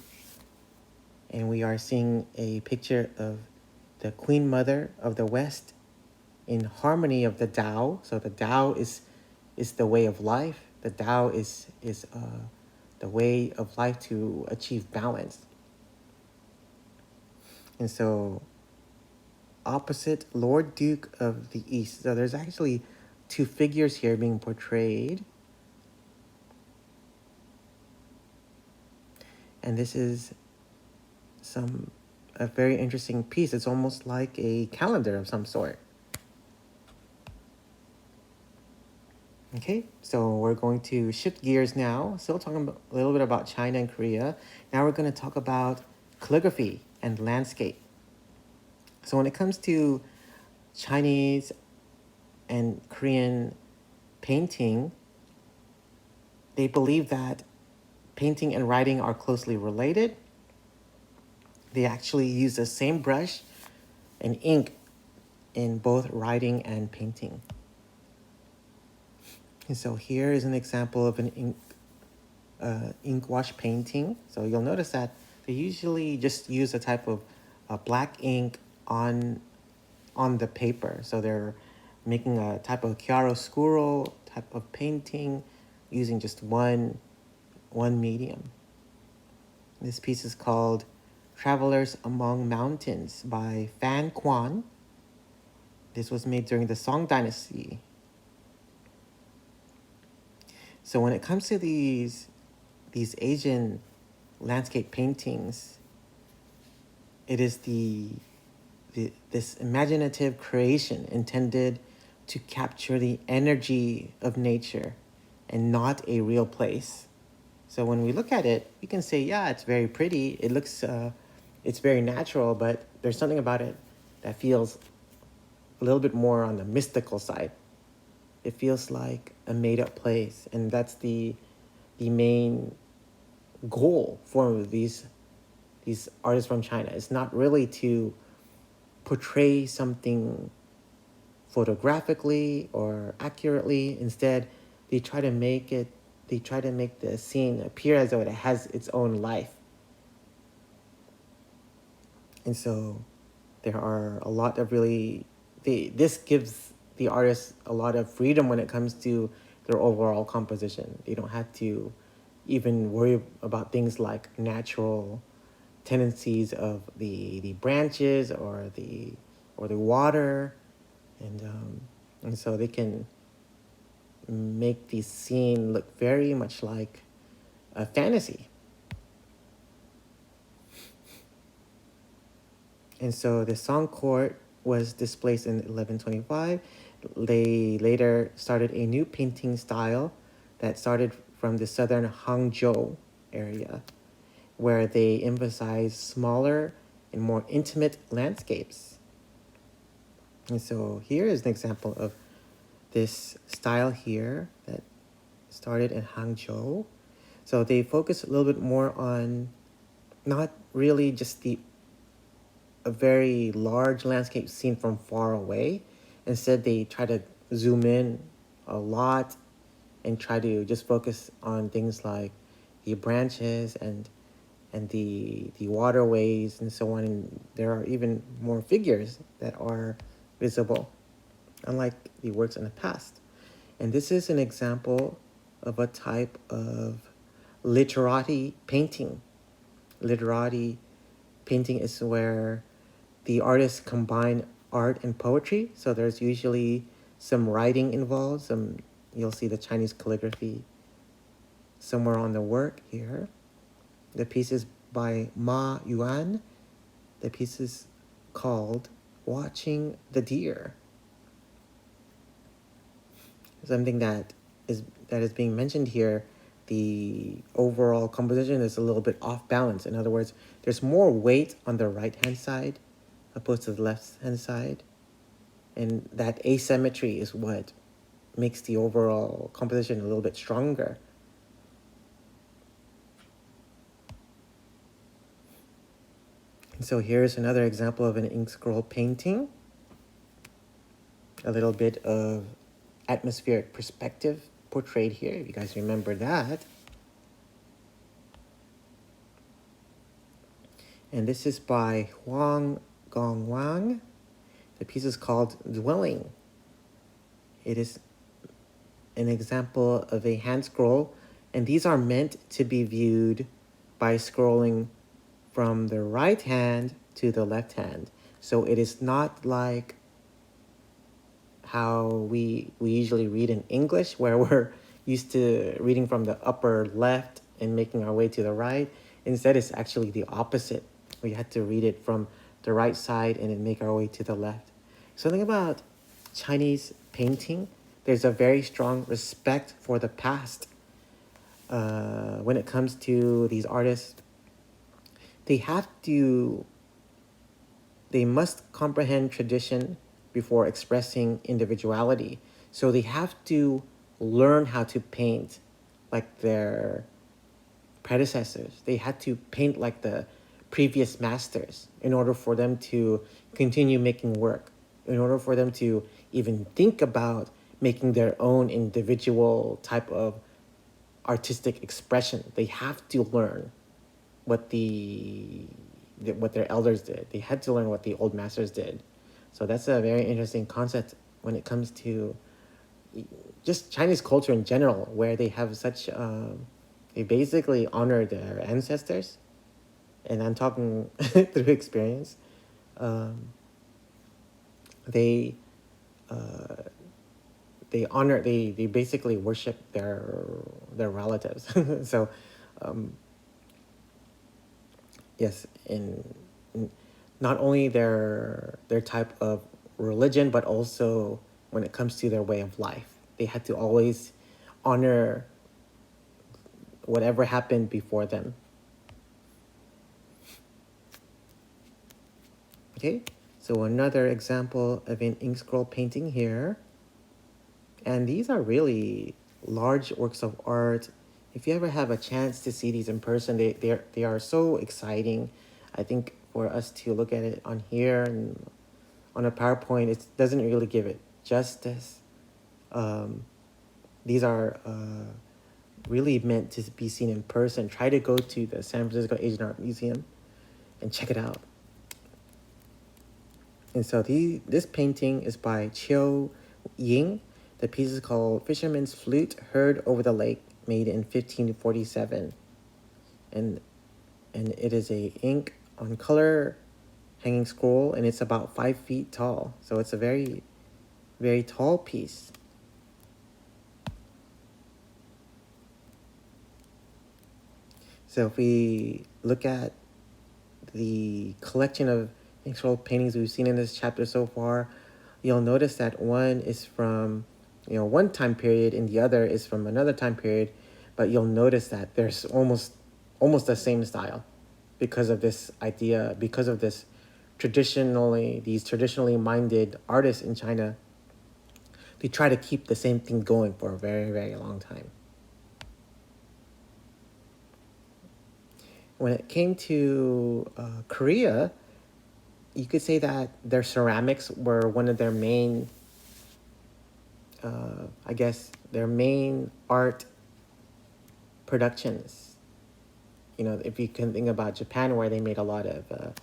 And we are seeing a picture of the Queen Mother of the West in harmony of the Tao. So the Tao is the way of life. The Tao is the way of life to achieve balance. And so opposite Lord Duke of the East. So there's actually two figures here being portrayed. And this is a very interesting piece. It's almost like a calendar of some sort. Okay, so we're going to shift gears now. Still talking a little bit about China and Korea. Now we're going to talk about calligraphy and landscape. So when it comes to Chinese and Korean painting, they believe that painting and writing are closely related. They actually use the same brush and ink in both writing and painting. And so here is an example of an ink wash painting. So you'll notice that they usually just use a type of black ink on the paper. So they're making a type of chiaroscuro type of painting using just one medium. This piece is called Travelers Among Mountains by Fan Quan. This was made during the Song Dynasty. So when it comes to these Asian landscape paintings, it is this imaginative creation intended to capture the energy of nature and not a real place. So when we look at it, we can say, yeah, it's very pretty. It looks, it's very natural, but there's something about it that feels a little bit more on the mystical side. It feels like a made-up place, and that's the main goal for these artists from China. It's not really to portray something photographically or accurately. Instead, they try to make the scene appear as though it has its own life. And so There are a lot of this gives the artist a lot of freedom when it comes to their overall composition. They don't have to even worry about things like natural tendencies of the branches or the water, and so they can make the scene look very much like a fantasy. And so the Song Court was displaced in 1125. They later started a new painting style that started from the southern Hangzhou area, where they emphasized smaller and more intimate landscapes. And so here is an example of this style here that started in Hangzhou. So they focus a little bit more on not really just a very large landscape seen from far away. Instead, they try to zoom in a lot and try to just focus on things like the branches and the waterways and so on. And there are even more figures that are visible, unlike the works in the past. And this is an example of a type of literati painting. Literati painting is where the artists combine art and poetry. So there's usually some writing involved. You'll see the Chinese calligraphy somewhere on the work here. The piece is by Ma Yuan. The piece is called Watching the Deer. Something that is being mentioned here, the overall composition is a little bit off balance. In other words, there's more weight on the right-hand side opposed to the left-hand side. And that asymmetry is what makes the overall composition a little bit stronger. And so here's another example of an ink scroll painting. A little bit of atmospheric perspective portrayed here, if you guys remember that. And this is by Huang Gongwang. The piece is called Dwelling. It is an example of a hand scroll, and these are meant to be viewed by scrolling from the right hand to the left hand. So it is not like how we usually read in English, where we're used to reading from the upper left and making our way to the right. Instead, it's actually the opposite. We had to read it from the right side and then make our way to the left. Something about Chinese painting, there's a very strong respect for the past. When it comes to these artists, they must comprehend tradition before expressing individuality. So they have to learn how to paint like their predecessors. They had to paint like the previous masters in order for them to continue making work, in order for them to even think about making their own individual type of artistic expression. They have to learn what their elders did. They had to learn what the old masters did. So that's a very interesting concept when it comes to just Chinese culture in general, where they have such, they basically honor their ancestors. And I'm talking through experience. They basically worship their relatives. So, yes, in not only their type of religion, but also when it comes to their way of life, they had to always honor whatever happened before them. Okay, so another example of an ink scroll painting here. And these are really large works of art. If you ever have a chance to see these in person, they are so exciting. I think for us to look at it on here and on a PowerPoint, it doesn't really give it justice. These are really meant to be seen in person. Try to go to the San Francisco Asian Art Museum and check it out. And so this painting is by Chiu Ying. The piece is called Fisherman's Flute Heard Over the Lake, made in 1547. And it is a ink on color hanging scroll, and it's about 5 feet tall. So it's a very, very tall piece. So if we look at the collection of ink scroll paintings we've seen in this chapter so far, you'll notice that one is from, one time period and the other is from another time period, but you'll notice that there's almost the same style because of this idea, because of these traditionally minded artists in China. They try to keep the same thing going for a very, very long time. When it came to Korea, you could say that their ceramics were one of their main, their main art productions. If you can think about Japan, where they made a lot of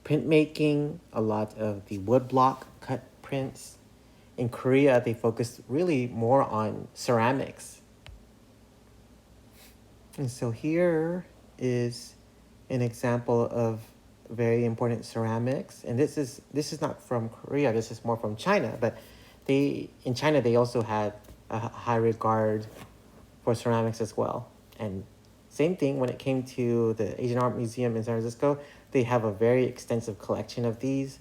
printmaking, a lot of the woodblock cut prints. In Korea, they focused really more on ceramics. And so here is an example of very important ceramics. And this is not from Korea, this is more from China. But in China, they also had a high regard for ceramics as well. And same thing when it came to the Asian Art Museum in San Francisco, they have a very extensive collection of these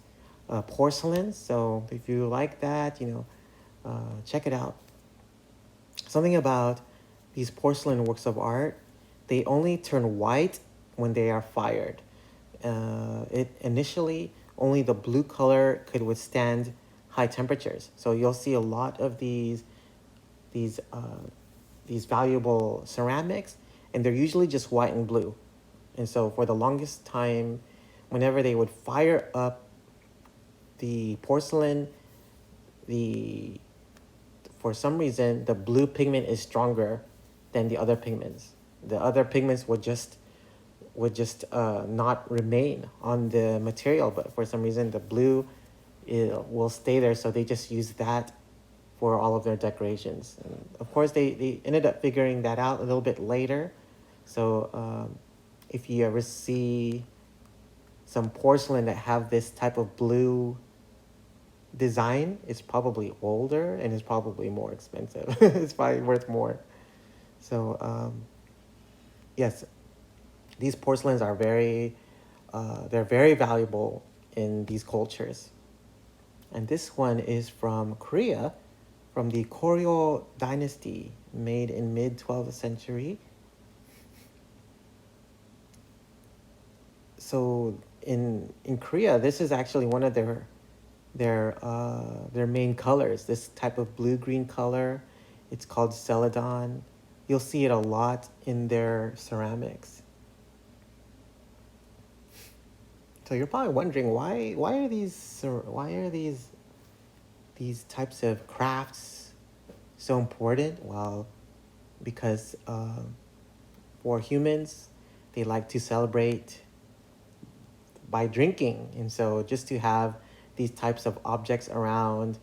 porcelains. So if you like that, check it out. Something about these porcelain works of art, they only turn white when they are fired. Initially, only the blue color could withstand high temperatures. So you'll see a lot of these valuable ceramics, and they're usually just white and blue. And so for the longest time, whenever they would fire up the porcelain, for some reason, the blue pigment is stronger than the other pigments. The other pigments would just not remain on the material, but for some reason, the blue will stay there. So they just use that for all of their decorations. And of course, they ended up figuring that out a little bit later. So if you ever see some porcelain that have this type of blue design, it's probably older and it's probably more expensive. It's probably worth more. So yes, these porcelains are they're very valuable in these cultures. And this one is from Korea, from the Goryeo dynasty, made in mid-12th century. So in Korea, this is actually one of their main colors. This type of blue-green color, it's called celadon. You'll see it a lot in their ceramics. So you're probably wondering why are these types of crafts so important? Well, because for humans, they like to celebrate by drinking, and so just to have these types of objects around,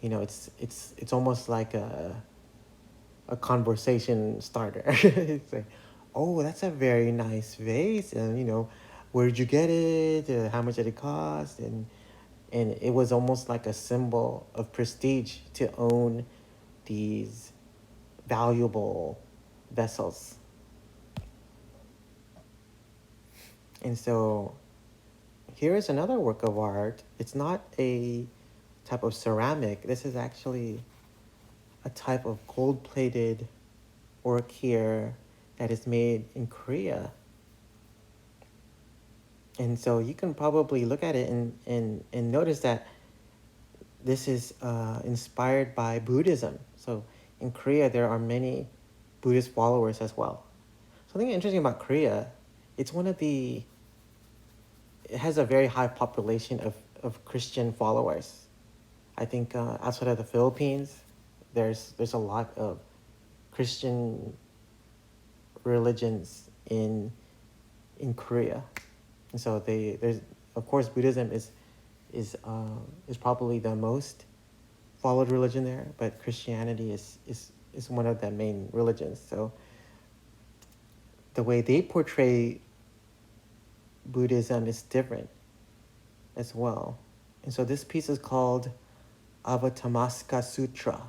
it's almost like a conversation starter. It's like, oh, that's a very nice vase, and where did you get it? How much did it cost? And it was almost like a symbol of prestige to own these valuable vessels. And so here is another work of art. It's not a type of ceramic. This is actually a type of gold-plated work here that is made in Korea. And so you can probably look at it and notice that this is inspired by Buddhism. So in Korea, there are many Buddhist followers as well. Something interesting about Korea, it has a very high population of Christian followers. I think outside of the Philippines, there's a lot of Christian religions in Korea. And so there's, of course, Buddhism is is probably the most followed religion there, but Christianity is one of the main religions. So the way they portray Buddhism is different as well. And so this piece is called Avatamsaka Sutra.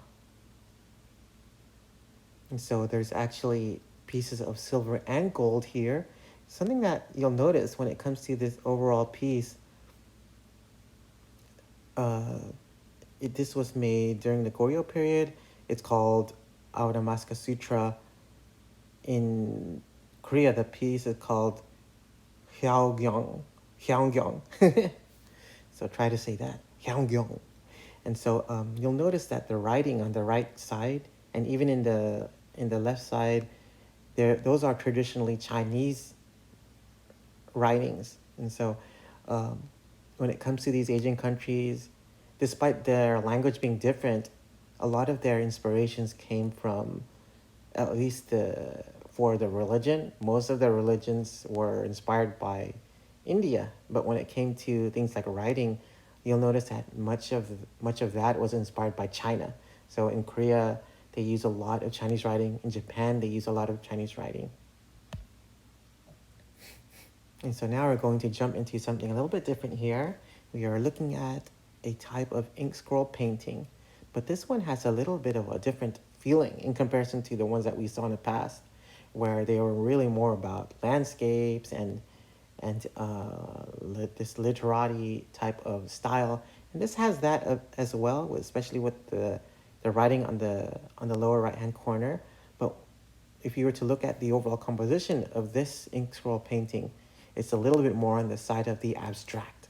And so there's actually pieces of silver and gold here. Something that you'll notice when it comes to this overall piece, this was made during the Goryeo period. It's called Avatamsaka Sutra. In Korea, the piece is called Hyeongyong. Hyeongyong. So try to say that. Hyeongyong. And so you'll notice that the writing on the right side and even in the left side, those are traditionally Chinese writings. And so when it comes to these Asian countries, despite their language being different, a lot of their inspirations came from, at least for the religion, most of the religions were inspired by India. But when it came to things like writing, you'll notice that much of that was inspired by China. So in Korea, they use a lot of Chinese writing. In Japan, they use a lot of Chinese writing. And so now we're going to jump into something a little bit different here. We are looking at a type of ink scroll painting, but this one has a little bit of a different feeling in comparison to the ones that we saw in the past, where they were really more about landscapes and this literati type of style. And this has that as well, especially with the writing on the lower right hand corner. But if you were to look at the overall composition of this ink scroll painting, it's a little bit more on the side of the abstract.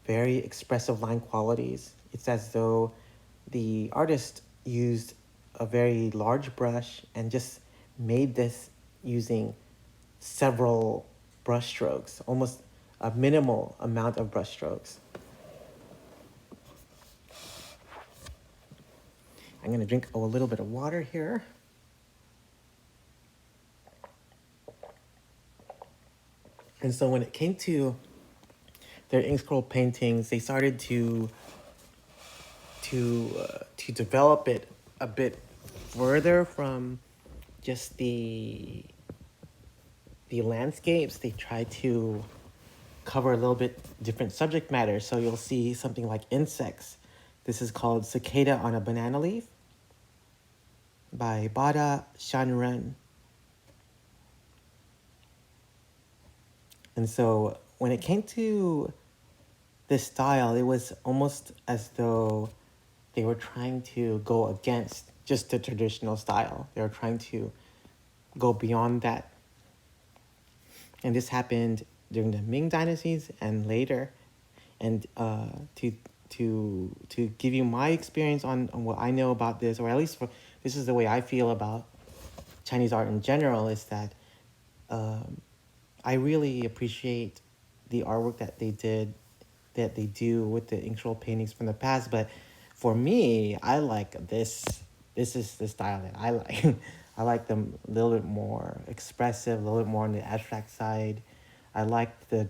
Very expressive line qualities. It's as though the artist used a very large brush and just made this using several brush strokes, almost a minimal amount of brush strokes. I'm going to drink a little bit of water here. And so when it came to their ink scroll paintings, they started to develop it a bit further from just the landscapes. They tried to cover a little bit different subject matter. So you'll see something like insects. This is called Cicada on a Banana Leaf by Bada Shanren. And so when it came to this style, it was almost as though they were trying to go against just the traditional style. They were trying to go beyond that. And this happened during the Ming dynasties and later. And to give you my experience on what I know about this, or at least this is the way I feel about Chinese art in general, is that I really appreciate the artwork that they do with the ink scroll paintings from the past. But for me, I like this. This is the style that I like. I like them a little bit more expressive, a little bit more on the abstract side. I like the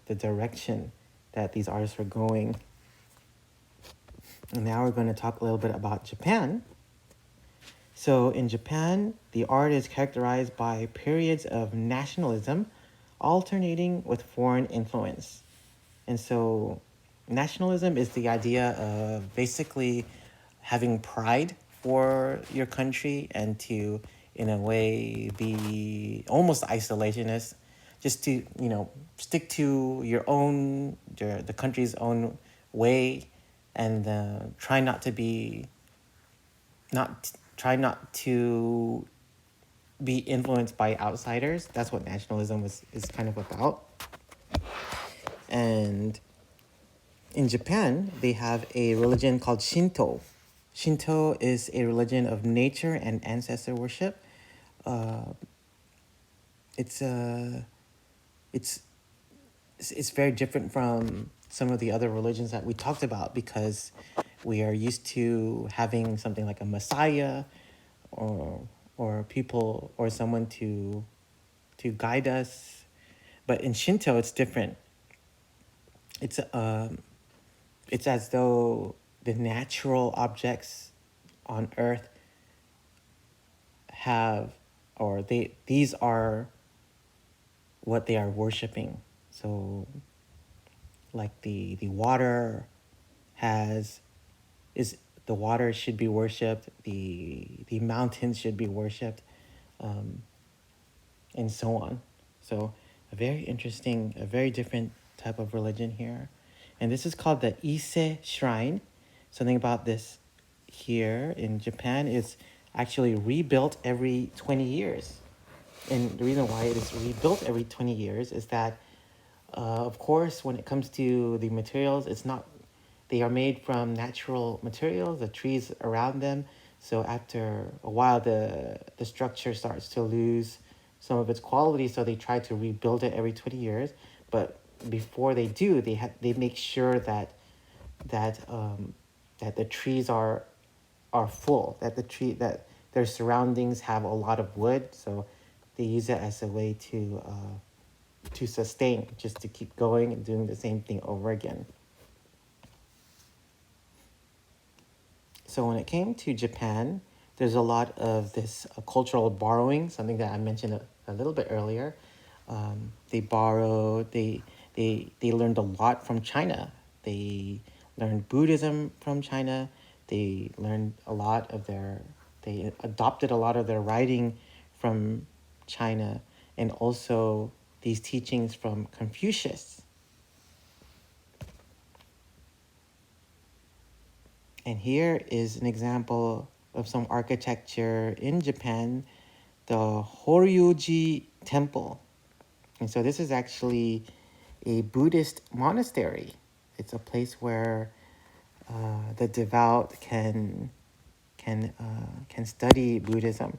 direction that these artists are going. And now we're going to talk a little bit about Japan. So in Japan, the art is characterized by periods of nationalism alternating with foreign influence. And so nationalism is the idea of basically having pride for your country and to, in a way, be almost isolationist, just to, stick to your own, the country's own way, and try not to be influenced by outsiders. That's what nationalism is kind of about. And in Japan, they have a religion called Shinto. Shinto is a religion of nature and ancestor worship. It's very different from some of the other religions that we talked about, because we are used to having something like a messiah or people or someone to guide us. But in Shinto, it's different. it's as though the natural objects on Earth have, or these are what they are worshiping. So like the water has is the water should be worshipped, the mountains should be worshipped, um, and so on. So a very interesting, a very different type of religion here. And this is called the Ise Shrine. Something about this here in Japan is actually rebuilt every 20 years. And the reason why it is rebuilt every 20 years is that, of course, when it comes to the materials, it's not, they are made from natural materials, the trees around them. So after a while, the structure starts to lose some of its quality. So they try to rebuild it every 20 years. But before they do, they make sure that the trees are full, that their surroundings have a lot of wood. So they use it as a way to sustain, just to keep going and doing the same thing over again. So when it came to Japan, there's a lot of this cultural borrowing, something that I mentioned a little bit earlier. They borrowed, they learned a lot from China. They learned Buddhism from China. They learned a lot of they adopted a lot of their writing from China, and also these teachings from Confucius. And here is an example of some architecture in Japan, the Horyuji Temple. And so this is actually a Buddhist monastery. It's a place where the devout can study Buddhism.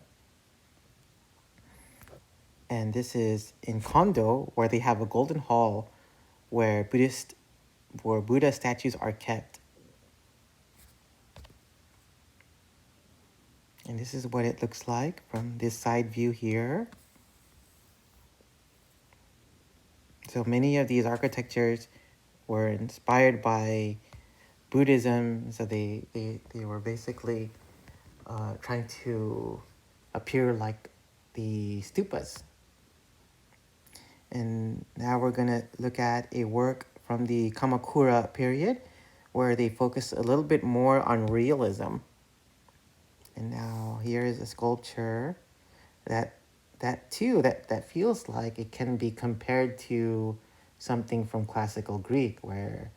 And this is in Kondo, where they have a golden hall where Buddha statues are kept. And this is what it looks like from this side view here. So many of these architectures were inspired by Buddhism. So they were basically trying to appear like the stupas. And now we're going to look at a work from the Kamakura period where they focus a little bit more on realism. And now here is a sculpture that feels like it can be compared to something from classical Greek, where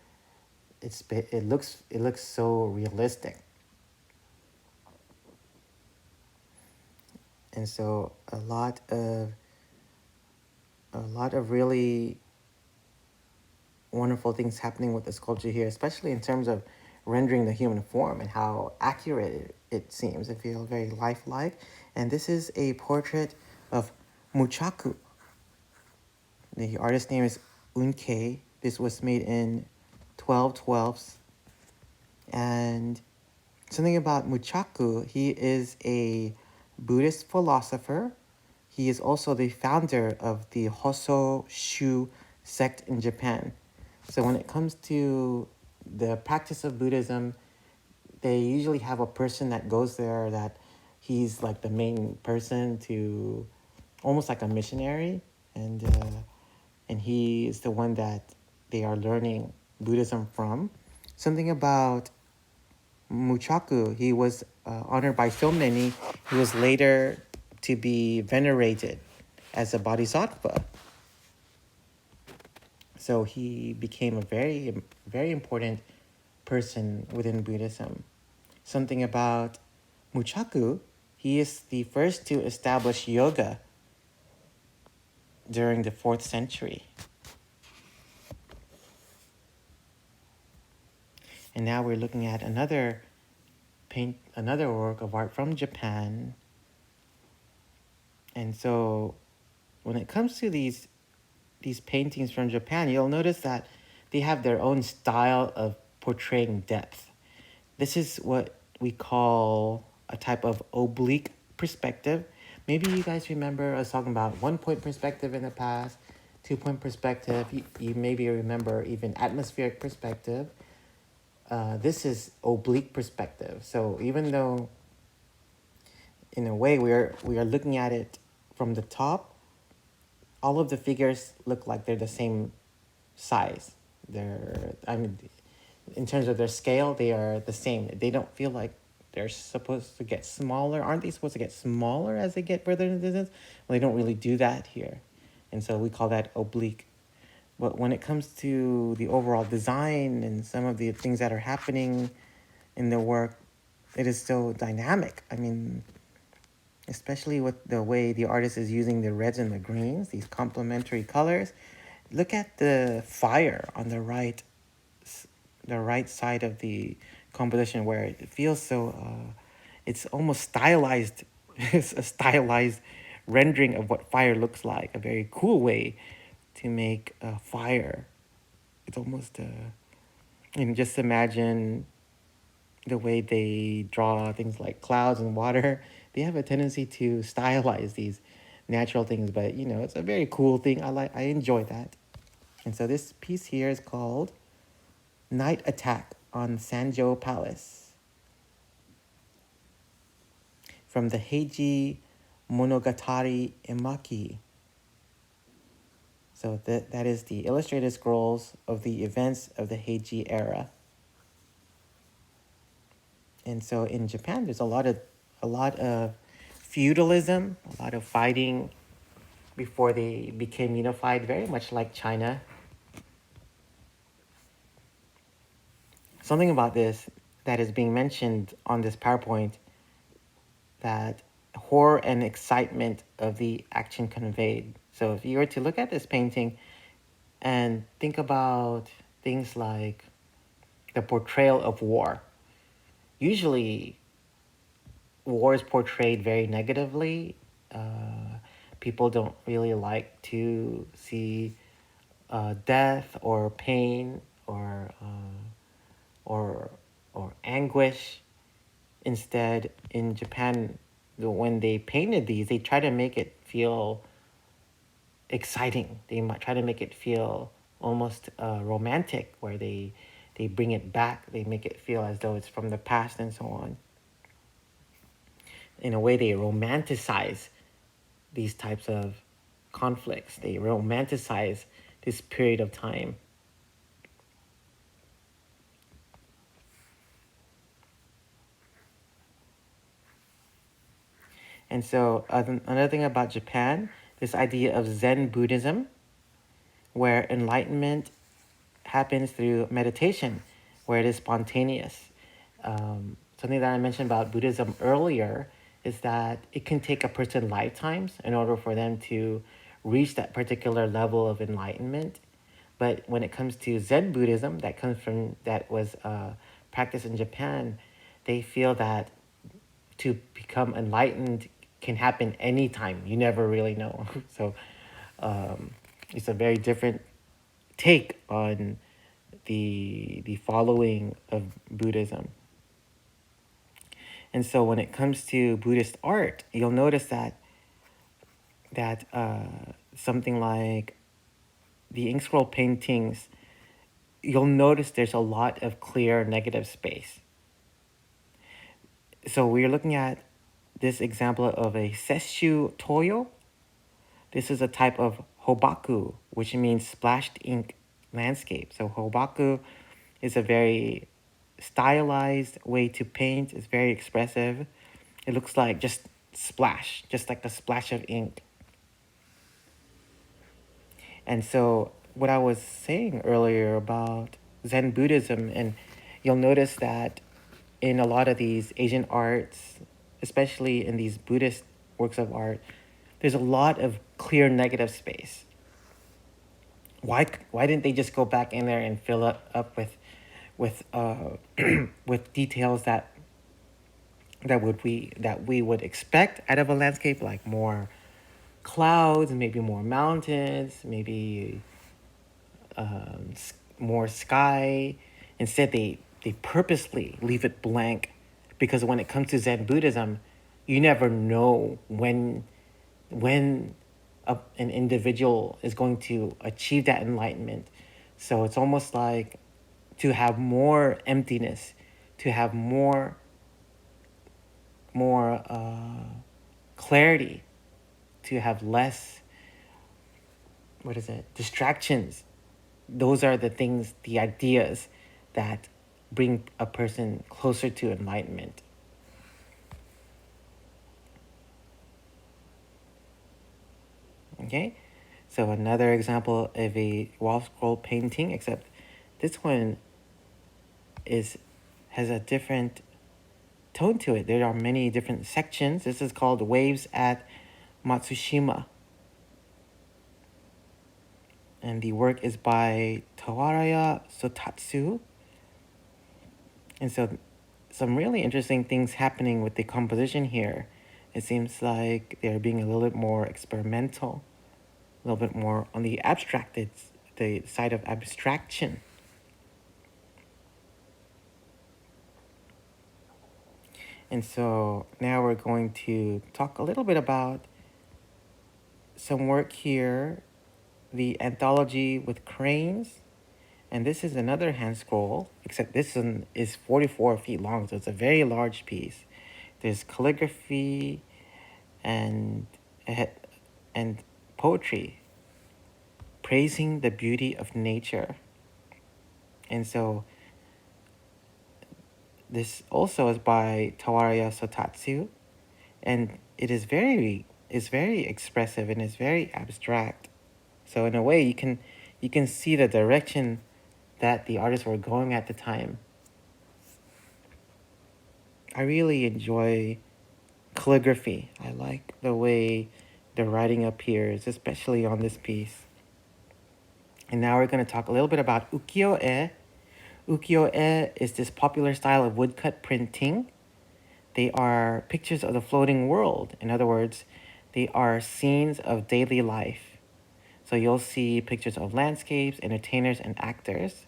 it looks so realistic. And so a lot of really wonderful things happening with the sculpture here, especially in terms of rendering the human form and how accurate it seems. It feels very lifelike. And this is a portrait of Muchaku. The artist's name is Unkei. This was made in 1212. And something about Muchaku, he is a Buddhist philosopher. He is also the founder of the Hosso Shu sect in Japan. So when it comes to the practice of Buddhism, they usually have a person that goes there that he's like the main person, to almost like a missionary, and he is the one that they are learning Buddhism from. Something about Muchaku, he was honored by so many, he was later to be venerated as a bodhisattva. So he became a very, very important person within Buddhism. Something about Muchaku, he is the first to establish yoga during the 4th century. And now we're looking at another work of art from Japan. And so when it comes to these paintings from Japan, you'll notice that they have their own style of portraying depth. This is what we call a type of oblique perspective. Maybe you guys remember us talking about 1-point perspective in the past, 2-point perspective. You maybe remember even atmospheric perspective. This is oblique perspective. So even though, in a way, we are looking at it from the top, all of the figures look like they're the same size. In terms of their scale, they are the same. They don't feel like they're supposed to get smaller. Aren't they supposed to get smaller as they get further in the distance? Well, they don't really do that here. And so we call that oblique. But when it comes to the overall design and some of the things that are happening in the work, it is still dynamic. I mean, especially with the way the artist is using the reds and the greens, these complementary colors. Look at the fire on the right side of the composition, where it feels so, it's almost stylized. It's a stylized rendering of what fire looks like, a very cool way to make fire. It's almost, and just imagine the way they draw things like clouds and water. They have a tendency to stylize these natural things, but it's a very cool thing. I enjoy that. And so this piece here is called Night Attack on Sanjo Palace, from the Heiji Monogatari Emaki. So that is the illustrated scrolls of the events of the Heiji era. And so in Japan, there's a lot of feudalism, a lot of fighting before they became unified, very much like China. Something about this that is being mentioned on this PowerPoint, that horror and excitement of the action conveyed. So if you were to look at this painting and think about things like the portrayal of war, usually war is portrayed very negatively. People don't really like to see death or pain or anguish. Instead, in Japan, when they painted these, they try to make it feel exciting. They might try to make it feel almost romantic, where they bring it back. They make it feel as though it's from the past and so on. In a way, they romanticize these types of conflicts. They romanticize this period of time. And so another thing about Japan, this idea of Zen Buddhism, where enlightenment happens through meditation, where it is spontaneous. Something that I mentioned about Buddhism earlier is that it can take a person lifetimes in order for them to reach that particular level of enlightenment. But when it comes to Zen Buddhism, that was practiced in Japan, they feel that to become enlightened can happen anytime. You never really know. So it's a very different take on the following of Buddhism. And so when it comes to Buddhist art, you'll notice that something like the ink scroll paintings, you'll notice there's a lot of clear negative space. So we're looking at this example of a sesshu toyo. This is a type of hobaku, which means splashed ink landscape. So hobaku is a very stylized way to paint. It's very expressive. It looks like just like a splash of ink. And so what I was saying earlier about Zen Buddhism, and you'll notice that in a lot of these Asian arts, especially in these Buddhist works of art, there's a lot of clear negative space. Why didn't they just go back in there and fill it up with with details that we would expect out of a landscape, like more clouds, maybe more mountains, maybe more sky. Instead, they purposely leave it blank, because when it comes to Zen Buddhism, you never know when an individual is going to achieve that enlightenment. So it's almost like to have more emptiness, to have more clarity, to have less, what is it, distractions. Those are the things, the ideas that bring a person closer to enlightenment. Okay, so another example of a wall scroll painting, except this one is has a different tone to it. There are many different sections. This is called Waves at Matsushima. And the work is by Tawaraya Sotatsu. And so some really interesting things happening with the composition here. It seems like they're being a little bit more experimental, a little bit more on the abstracted, the side of abstraction. And so now we're going to talk a little bit about some work here, the anthology with cranes. And this is another hand scroll, except this one is 44 feet long, so it's a very large piece. There's calligraphy and and poetry praising the beauty of nature. And so this also is by Tawaraya Sotatsu, and it is very expressive and is very abstract. So in a way, you can see the direction that the artists were going at the time. I really enjoy calligraphy. I like the way the writing appears, especially on this piece. And now we're going to talk a little bit about ukiyo-e. Ukiyo-e is this popular style of woodcut printing. They are pictures of the floating world. In other words, they are scenes of daily life. So you'll see pictures of landscapes, entertainers, and actors.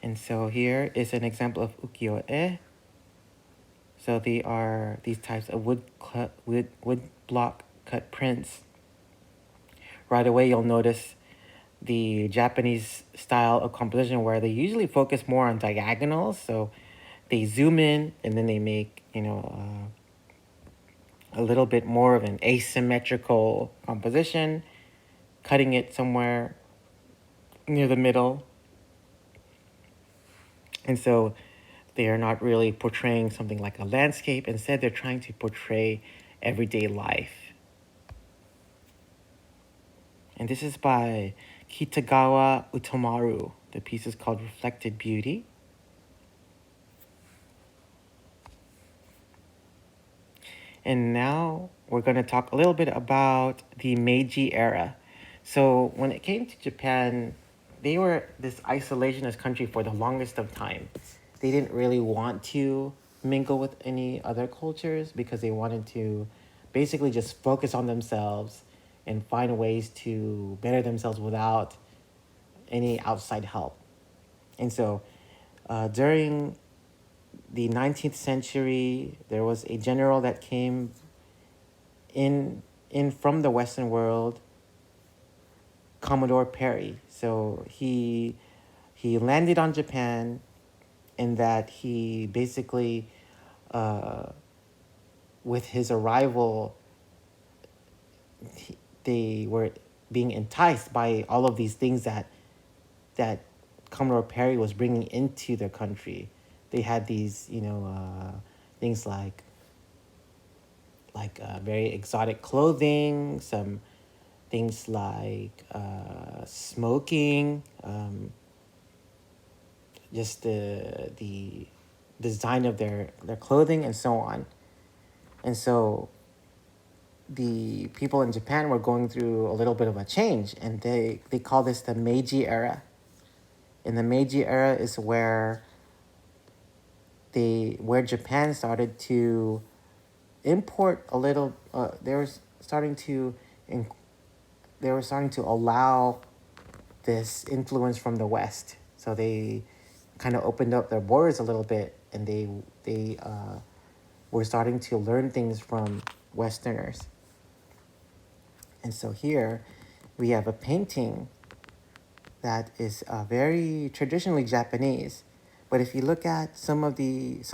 And so here is an example of ukiyo-e. So they are these types of wood block cut prints. Right away, you'll notice the Japanese style of composition where they usually focus more on diagonals. So they zoom in and then they make, a little bit more of an asymmetrical composition, cutting it somewhere near the middle. And so they are not really portraying something like a landscape. Instead, they're trying to portray everyday life. And this is by Kitagawa Utomaru. The piece is called Reflected Beauty. And now we're going to talk a little bit about the Meiji era. So when it came to Japan, they were this isolationist country for the longest of time. They didn't really want to mingle with any other cultures because they wanted to basically just focus on themselves and find ways to better themselves without any outside help. And so during the 19th century, there was a general that came in from the Western world, Commodore Perry. So he landed on Japan, in that he basically, with his arrival, they were being enticed by all of these things that Commodore Perry was bringing into their country. They had these, things like very exotic clothing, some things like smoking, just the design of their clothing and so on. And so the people in Japan were going through a little bit of a change, and they call this the Meiji era. And the Meiji era is where Japan started to import a little. They were starting to allow this influence from the West. So they kind of opened up their borders a little bit, and they we're starting to learn things from Westerners. And so here we have a painting that is very traditionally Japanese. But if you look at some things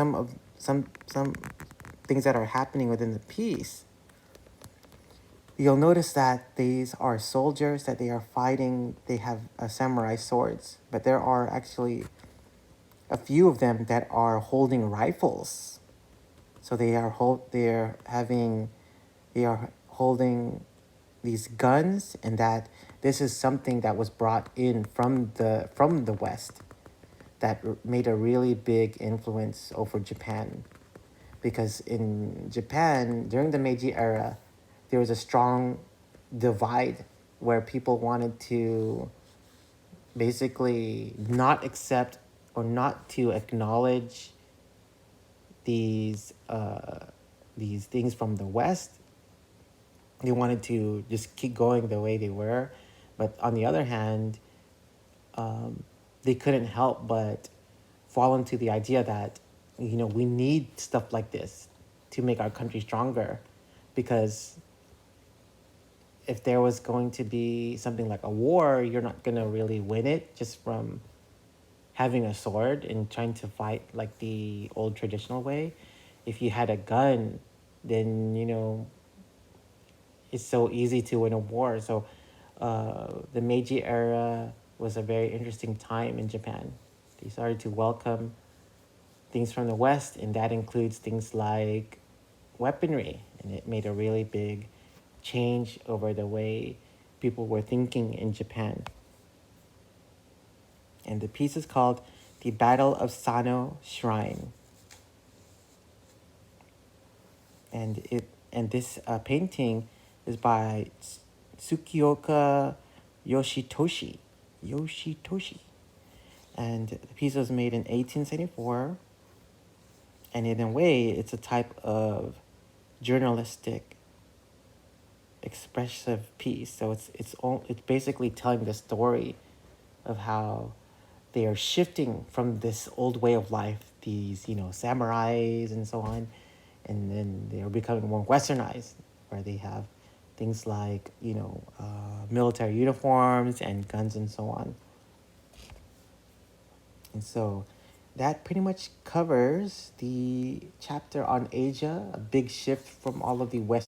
that are happening within the piece, you'll notice that these are soldiers, that they are fighting. They have samurai swords, but there are actually a few of them that are holding rifles. So they are holding these guns, and that this is something that was brought in from the West that made a really big influence over Japan. Because in Japan, during the Meiji era, there was a strong divide where people wanted to basically not accept or not to acknowledge these things from the West. They wanted to just keep going the way they were, but on the other hand, they couldn't help but fall into the idea that we need stuff like this to make our country stronger, because if there was going to be something like a war, you're not going to really win it just from having a sword and trying to fight like the old traditional way. If you had a gun, then it's so easy to win a war. So the Meiji era was a very interesting time in Japan. They started to welcome things from the West, and that includes things like weaponry, and it made a really big change over the way people were thinking in Japan. And the piece is called The Battle of Sano Shrine. And this painting is by Tsukioka Yoshitoshi. Yoshitoshi. And the piece was made in 1874. And in a way, it's a type of journalistic expressive piece. So it's basically telling the story of how they are shifting from this old way of life, these samurais and so on, and then they are becoming more westernized, where they have things like military uniforms and guns and so on. And so that pretty much covers the chapter on Asia, a big shift from all of the West.